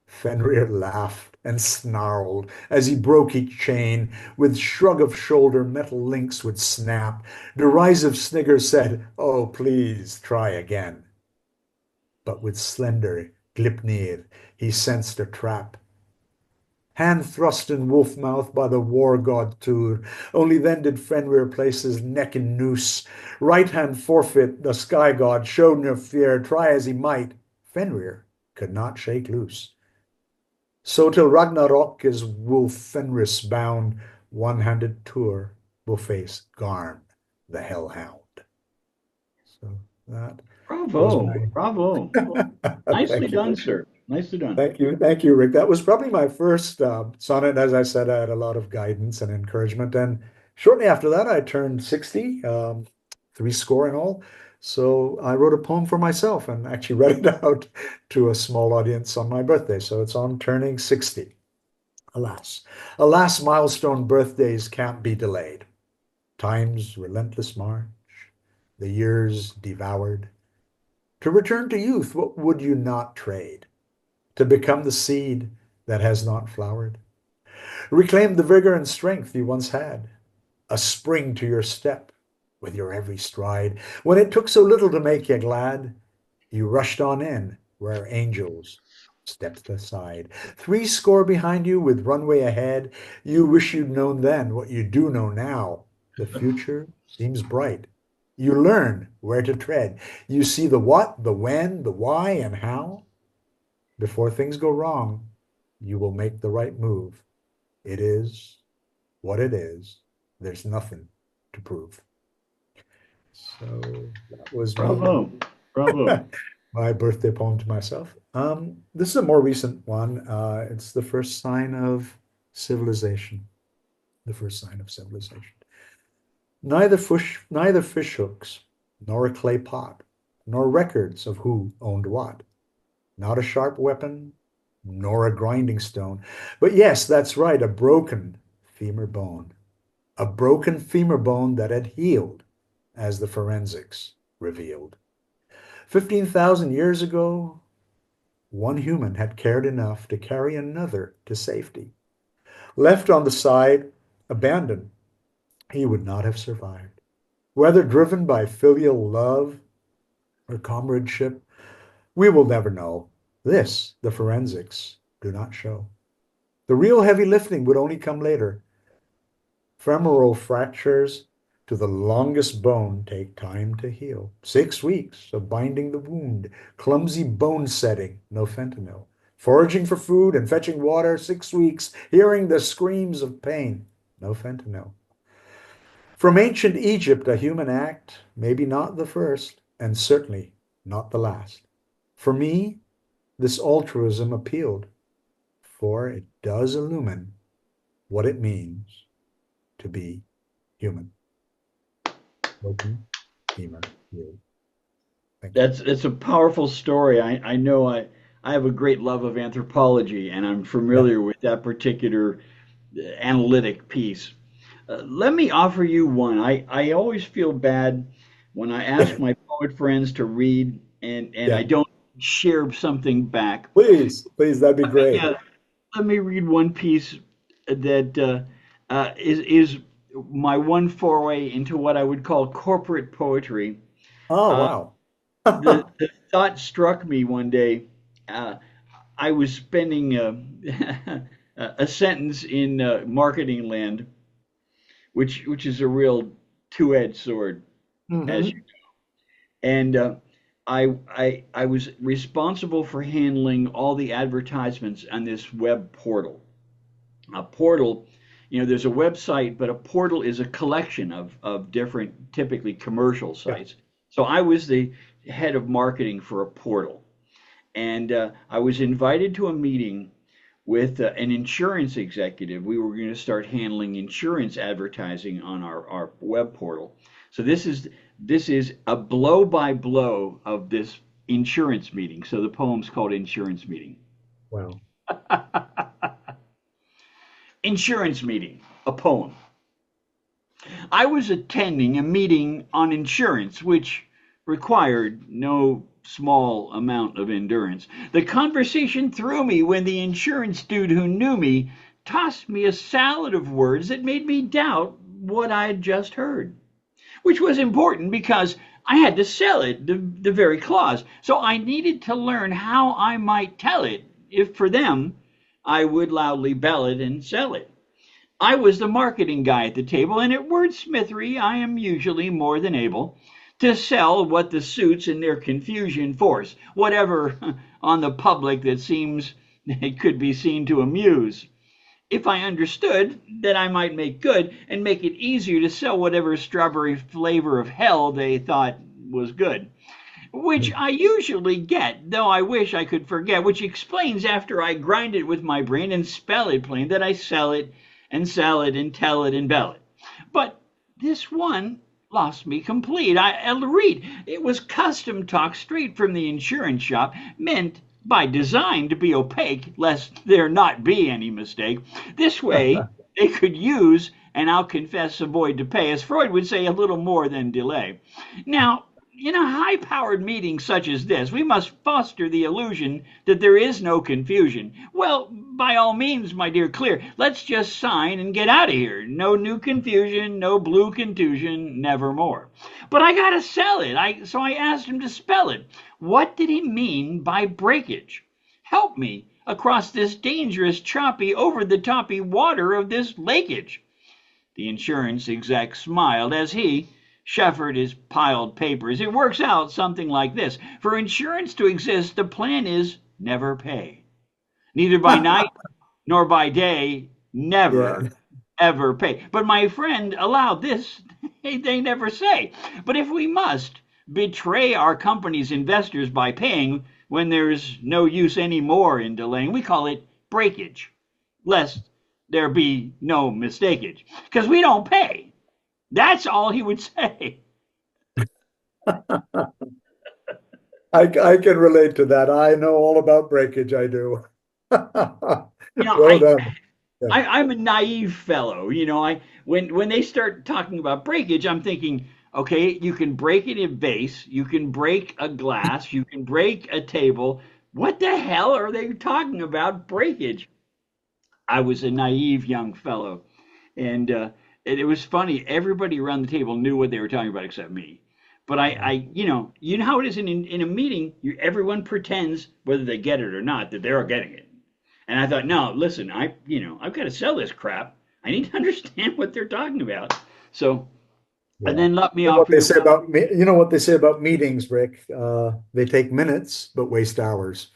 Fenrir laughed and snarled as he broke each chain. With shrug of shoulder, metal links would snap. Derisive snigger said, "Oh, please try again." but with slender Glipnir he sensed a trap. Hand thrust in wolf mouth by the war god Tur, only then did Fenrir place his neck in noose. Right hand forfeit the sky god showed no fear, try as he might, Fenrir could not shake loose. So till Ragnarok is wolf Fenris bound, one-handed Tur will face Garm, the hellhound. So that was Bravo, my bravo. Nicely thank you. done, sir. Nicely done. Thank you, Rick. That was probably my first sonnet. As I said, I had a lot of guidance and encouragement. And shortly after that, I turned 60, three score in all. So I wrote a poem for myself and actually read it out to a small audience on my birthday. So it's on turning 60. Alas, alas, milestone birthdays can't be delayed. Time's relentless march, the years devoured. To return to youth, what would you not trade? To become the seed that has not flowered. Reclaim the vigor and strength you once had, a spring to your step with your every stride. When it took so little to make you glad, you rushed on in where angels stepped aside. Three score behind you with runway ahead. You wish you'd known then what you do know now. The future seems bright. You learn where to tread. You see the what, the when, the why, and how. Before things go wrong, you will make the right move. It is what it is. There's nothing to prove. So that was me. Bravo, bravo. My birthday poem to myself. This is a more recent one. It's the first sign of civilization. The first sign of civilization. Neither fish hooks, nor a clay pot, nor records of who owned what. Not a sharp weapon, nor a grinding stone. But yes, that's right, a broken femur bone. A broken femur bone that had healed, as the forensics revealed. 15,000 years ago, one human had cared enough to carry another to safety. Left on the side, abandoned, he would not have survived. Whether driven by filial love or comradeship, we will never know. This, the forensics do not show. The real heavy lifting would only come later. Femoral fractures to the longest bone take time to heal. 6 weeks of binding the wound, clumsy bone setting, no fentanyl. Foraging for food and fetching water, 6 weeks, hearing the screams of pain, no fentanyl. From ancient Egypt, a human act, maybe not the first, and certainly not the last. For me, this altruism appealed, for it does illumine what it means to be human. Broken femur healed. That's a powerful story. I know I have a great love of anthropology, and I'm familiar with that particular analytic piece. Let me offer you one. I always feel bad when I ask my poet friends to read and I Yeah. don't share something back. Please, that'd be great. Yeah, let me read one piece that is my one foray into what I would call corporate poetry. Oh, Uh, wow. the thought struck me one day. Uh, I was spending a sentence in marketing land, which is a real two-edged sword, as you Hmm. and I was responsible for handling all the advertisements on this web portal. A portal, there's a website, but a portal is a collection of different, typically commercial Yeah. sites. So I was the head of marketing for a portal, and I was invited to a meeting with an insurance executive. We were going to start handling insurance advertising on our web portal. So this is a blow by blow of this insurance meeting. So the poem's called Insurance Meeting. Wow. Insurance Meeting, a poem. I was attending a meeting on insurance, which required no small amount of endurance. The conversation threw me when the insurance dude who knew me tossed me a salad of words that made me doubt what I had just heard. which was important because I had to sell it, the very clause. So I needed to learn how I might tell it if for them I would loudly bell it and sell it. I was the marketing guy at the table, and at wordsmithery I am usually more than able to sell what the suits in their confusion force, whatever on the public that seems it could be seen to amuse. If I understood that I might make good and make it easier to sell whatever strawberry flavor of hell they thought was good, which I usually get, though I wish I could forget, which explains after I grind it with my brain and spell it plain that I sell it and sell it and tell it and bell it. But this one lost me complete. I'll read. It was custom talk straight from the insurance shop, meant by design to be opaque, lest there not be any mistake. This way they could use, and I'll confess avoid to pay, as Freud would say, a little more than delay. Now, in a high-powered meeting such as this, we must foster the illusion that there is no confusion. Well, by all means, my dear Clear, let's just sign and get out of here. No new confusion, no blue contusion, nevermore. But I gotta sell it, so I asked him to spell it. What did he mean by breakage? Help me across this dangerous, choppy, over-the-toppy water of this lakeage. The insurance exec smiled as he shuffled his piled papers. It works out something like this. For insurance to exist, the plan is never pay. Neither by night nor by day, never, Yeah. ever pay. But my friend allowed this, they never say. But if we must betray our company's investors by paying when there's no use anymore in delaying, we call it breakage, lest there be no mistakage. Because we don't pay. That's all he would say. I can relate to that. I know all about breakage. I do. You know, Well done. Yeah. I'm a naive fellow. When they start talking about breakage, I'm thinking, okay, you can break it in vase, you can break a glass, you can break a table. What the hell are they talking about breakage? I was a naive young fellow, and it was funny. Everybody around the table knew what they were talking about except me. But you know how it is in a meeting. Everyone pretends, whether they get it or not, that they're getting it. And I thought, no, listen, I've got to sell this crap. I need to understand what they're talking about. So, and Yeah. then let me You know off what they here. say about me, you know what they say about meetings, Rick? They take minutes but waste hours.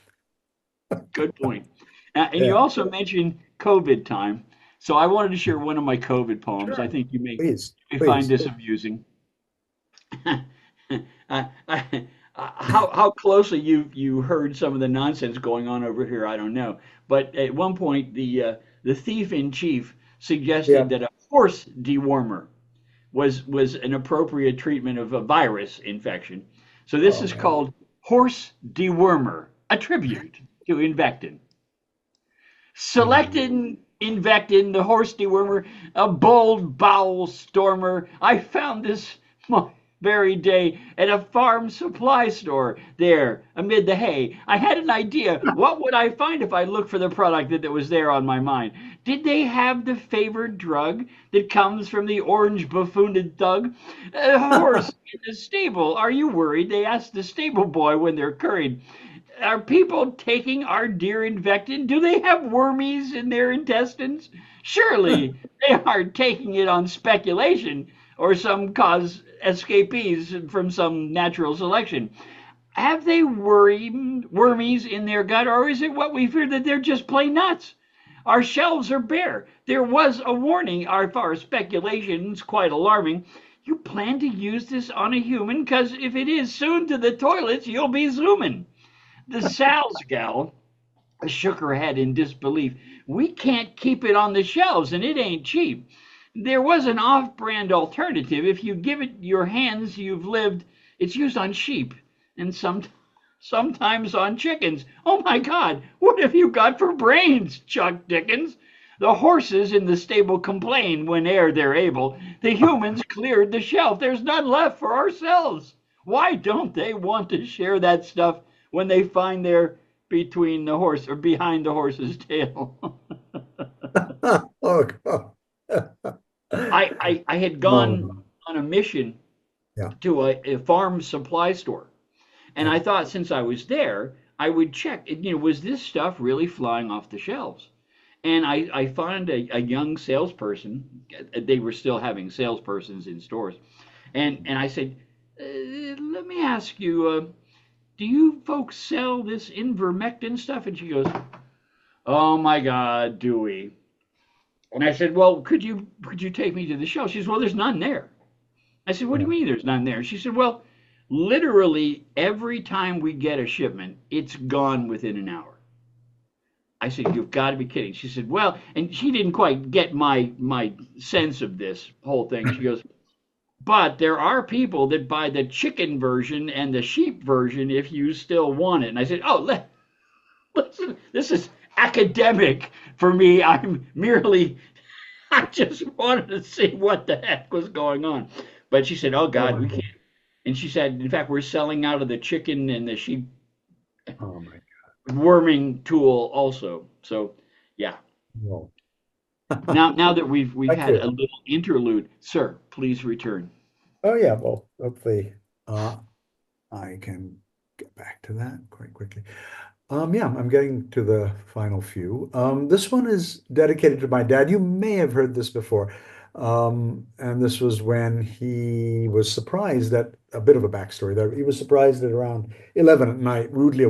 Good point. And you Yeah. also mentioned COVID time. So I wanted to share one of my COVID poems. I Sure. think Please, may find please. this amusing. How closely you heard some of the nonsense going on over here, I don't know. But at one point, the thief in chief suggested Yeah. that a horse dewormer was an appropriate treatment of a virus infection. So this Oh is man. called horse dewormer, a tribute to Invectin. Hmm. Selected Invectin, the horse dewormer, a bold bowel stormer. I found this very day at a farm supply store there amid the hay. I had an idea. What would I find if I looked for the product that was there on my mind? Did they have the favored drug that comes from the orange buffooned thug? A horse in the stable. Are you worried? They asked the stable boy when they're curried. Are people taking our dear Invectin? Do they have wormies in their intestines? Surely they aren't taking it on speculation or some cause escapees from some natural selection. Have they wormies in their gut, or is it what we fear that they're just plain nuts? Our shelves are bare. There was a warning. Our speculation's quite alarming. You plan to use this on a human? Because if it is soon to the toilets, you'll be zooming. The Sal's gal shook her head in disbelief. We can't keep it on the shelves, and it ain't cheap. There was an off brand alternative. If you give it your hands, you've lived. It's used on sheep and sometimes on chickens. Oh my God, what have you got for brains, Chuck Dickens? The horses in the stable complain whene'er they're able. The humans cleared the shelf. There's none left for ourselves. Why don't they want to share that stuff when they find they're between the horse or behind the horse's tail? Oh God. I had Oh gone no. on a mission Yeah. to a farm supply store. And Yeah. I thought since I was there, I would check, was this stuff really flying off the shelves? And I found a young salesperson. They were still having salespersons in stores. And I said, let me ask you, do you folks sell this invermectin stuff? And she goes, oh my God, do we? And I said, well, could you take me to the shelf? She says, well, there's none there. I said, what do Yeah. you mean there's none there? She said, well, literally every time we get a shipment, it's gone within an hour. I said, you've got to be kidding. She said, well, and she didn't quite get my sense of this whole thing. She goes, but there are people that buy the chicken version and the sheep version if you still want it. And I said, oh, listen, this is academic for me. I'm merely, I just wanted to see what the heck was going on. But she said, oh Oh God, my we God. can't. And she said, in fact, we're selling out of the chicken and the sheep Oh my worming tool also. So, yeah. God. Now that we've Thank had a you. little interlude, sir, please return. Oh yeah, well, hopefully uh, I can get back to that quite quickly. Yeah, I'm getting to the final few. This one is dedicated to my dad. You may have heard this before. And this was when he was surprised at a bit of a backstory there. He was surprised at around 11 at night, rudely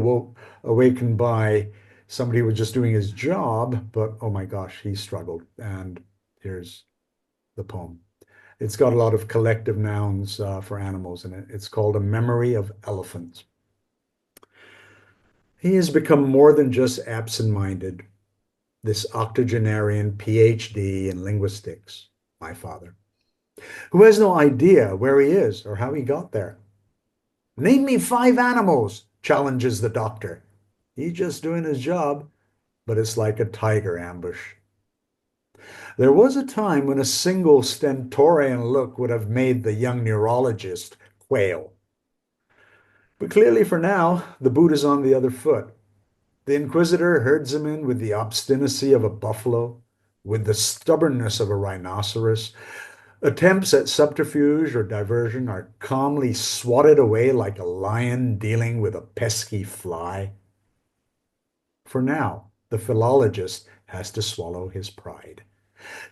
awakened by somebody who was just doing his job, but oh my gosh, he struggled. And here's the poem. It's got a lot of collective nouns for animals in it. It's called A Memory of Elephants. He has become more than just absent-minded, this octogenarian PhD in linguistics, my father, who has no idea where he is or how he got there. Name me 5 animals, challenges the doctor. He's just doing his job, but it's like a tiger ambush. There was a time when a single stentorian look would have made the young neurologist quail. But clearly for now, the boot is on the other foot. The inquisitor herds him in with the obstinacy of a buffalo, with the stubbornness of a rhinoceros. Attempts at subterfuge or diversion are calmly swatted away like a lion dealing with a pesky fly. For now, the philologist has to swallow his pride.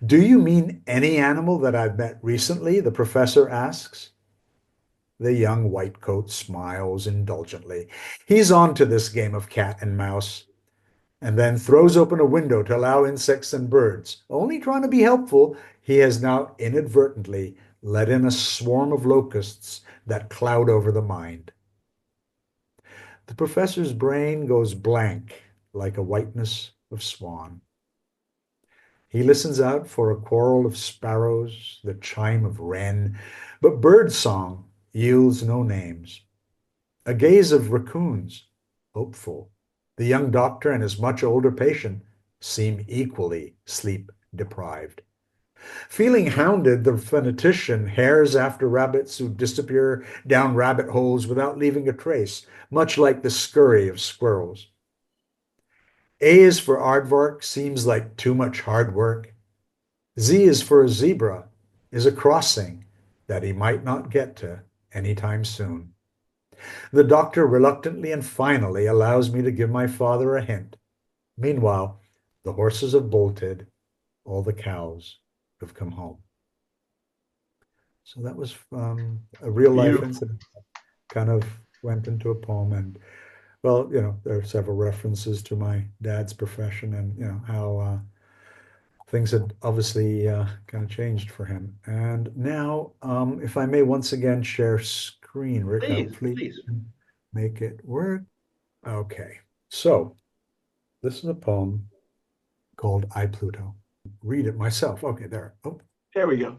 Do you mean any animal that I've met recently? The professor asks. The young whitecoat smiles indulgently. He's on to this game of cat and mouse, and then throws open a window to allow insects and birds. Only trying to be helpful, he has now inadvertently let in a swarm of locusts that cloud over the mind. The professor's brain goes blank like a whiteness of swan. He listens out for a quarrel of sparrows, the chime of wren, but bird song yields no names. A gaze of raccoons, hopeful. The young doctor and his much older patient seem equally sleep deprived. Feeling hounded, the phonetician hares after rabbits who disappear down rabbit holes without leaving a trace, much like the scurry of squirrels. A is for aardvark, seems like too much hard work. Z is for a zebra, is a crossing that he might not get to anytime soon. The doctor reluctantly and finally allows me to give my father a hint. Meanwhile, the horses have bolted, all the cows have come home. So that was a real life Beautiful. incident. Kind of went into a poem, and well, there are several references to my dad's profession, and how things had obviously kind of changed for him. And now, if I may once again share screen, Rick, Please, hopefully you please. can make it work. Okay, so this is a poem called I, Pluto. Read it myself. Okay, there. Oh, There we go.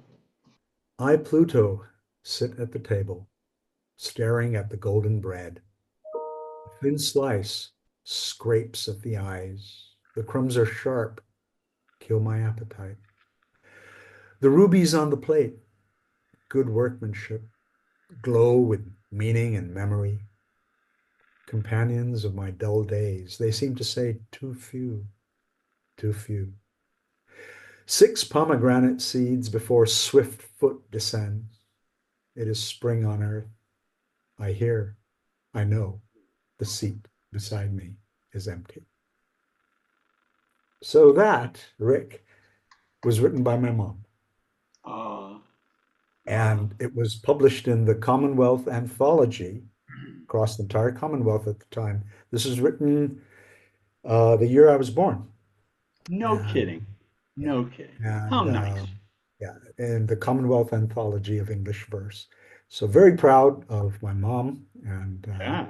I, Pluto, sit at the table, staring at the golden bread. A thin slice scrapes at the eyes. The crumbs are sharp, kill my appetite. The rubies on the plate, good workmanship, glow with meaning and memory. Companions of my dull days, they seem to say too few, too few. 6 pomegranate seeds before swift foot descends. It is spring on earth. I hear, I know, the seat beside me is empty. So that, Rick, was written by my mom. Uh, uh, And it was published in the Commonwealth Anthology across the entire Commonwealth at the time. This is written the year I was born. no And kidding. yeah, No kidding. How and nice. yeah, in the Commonwealth Anthology of English Verse. So very proud of my mom. And Yeah.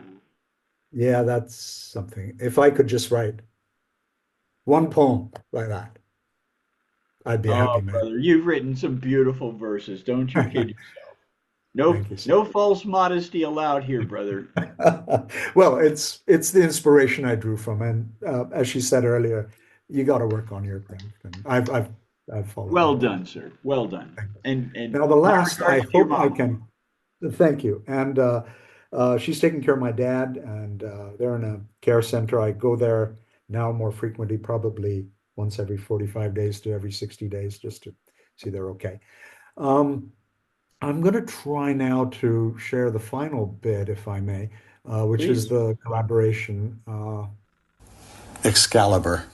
yeah, that's something. If I could just write one poem like that, I'd be a Oh, happy man. brother, you've written some beautiful verses. Don't you kid yourself. No, Thank you, sir. no false modesty allowed here, brother. Well, it's the inspiration I drew from, and as she said earlier, you got to work on your thing, and I've followed Well that up. done, sir. Well done. Thank you. And Now, the my last, I regards to your hope I mom. can thank you, and she's taking care of my dad, and they're in a care center. I go there now more frequently, probably once every 45 days to every 60 days, just to see they're okay. Um, I'm going to try now to share the final bit, if I may, which is Please. the collaboration. Excalibur.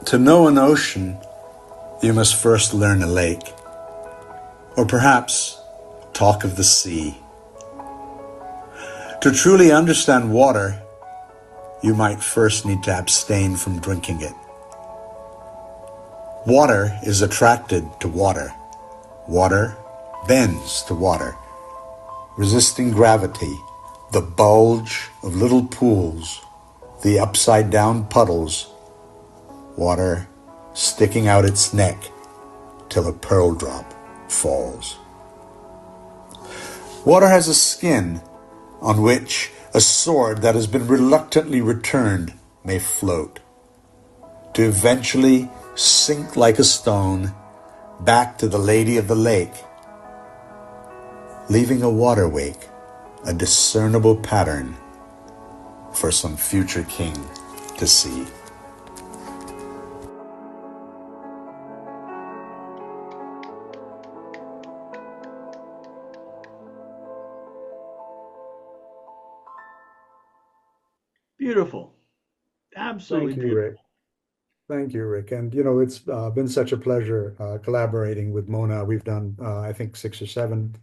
To know an ocean, you must first learn a lake, or perhaps talk of the sea. To truly understand water, you might first need to abstain from drinking it. Water is attracted to water. Water bends to water, resisting gravity, the bulge of little pools, the upside-down puddles, water sticking out its neck till a pearl drop falls. Water has a skin on which a sword that has been reluctantly returned may float, to eventually sink like a stone back to the lady of the lake, leaving a water wake, a discernible pattern for some future king to see. Beautiful. Thank Absolutely you, Rick. beautiful. Thank you, Rick. And it's been such a pleasure collaborating with Mona. We've done, I think, 6 or 7.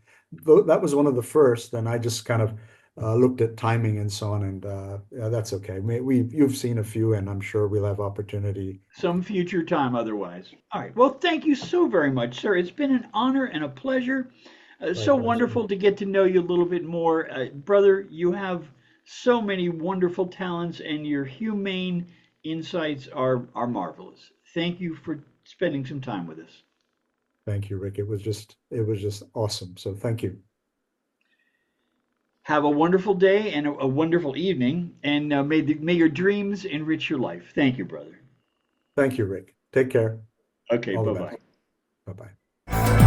That was one of the first, and I just kind of looked at timing and so on, and yeah, that's okay. You've seen a few, and I'm sure we'll have opportunity. Some future time otherwise. All right. Well, thank you so very much, sir. It's been an honor and a pleasure. So Likewise. wonderful to get to know you a little bit more. Brother, you have so many wonderful talents, and your humane insights are marvelous. Thank you for spending some time with us. Thank you, Rick. It was just awesome. So thank you. Have a wonderful day and a wonderful evening, and may your dreams enrich your life. Thank you, brother. Thank you, Rick. Take care. Okay, All the bye best. bye. Bye-bye.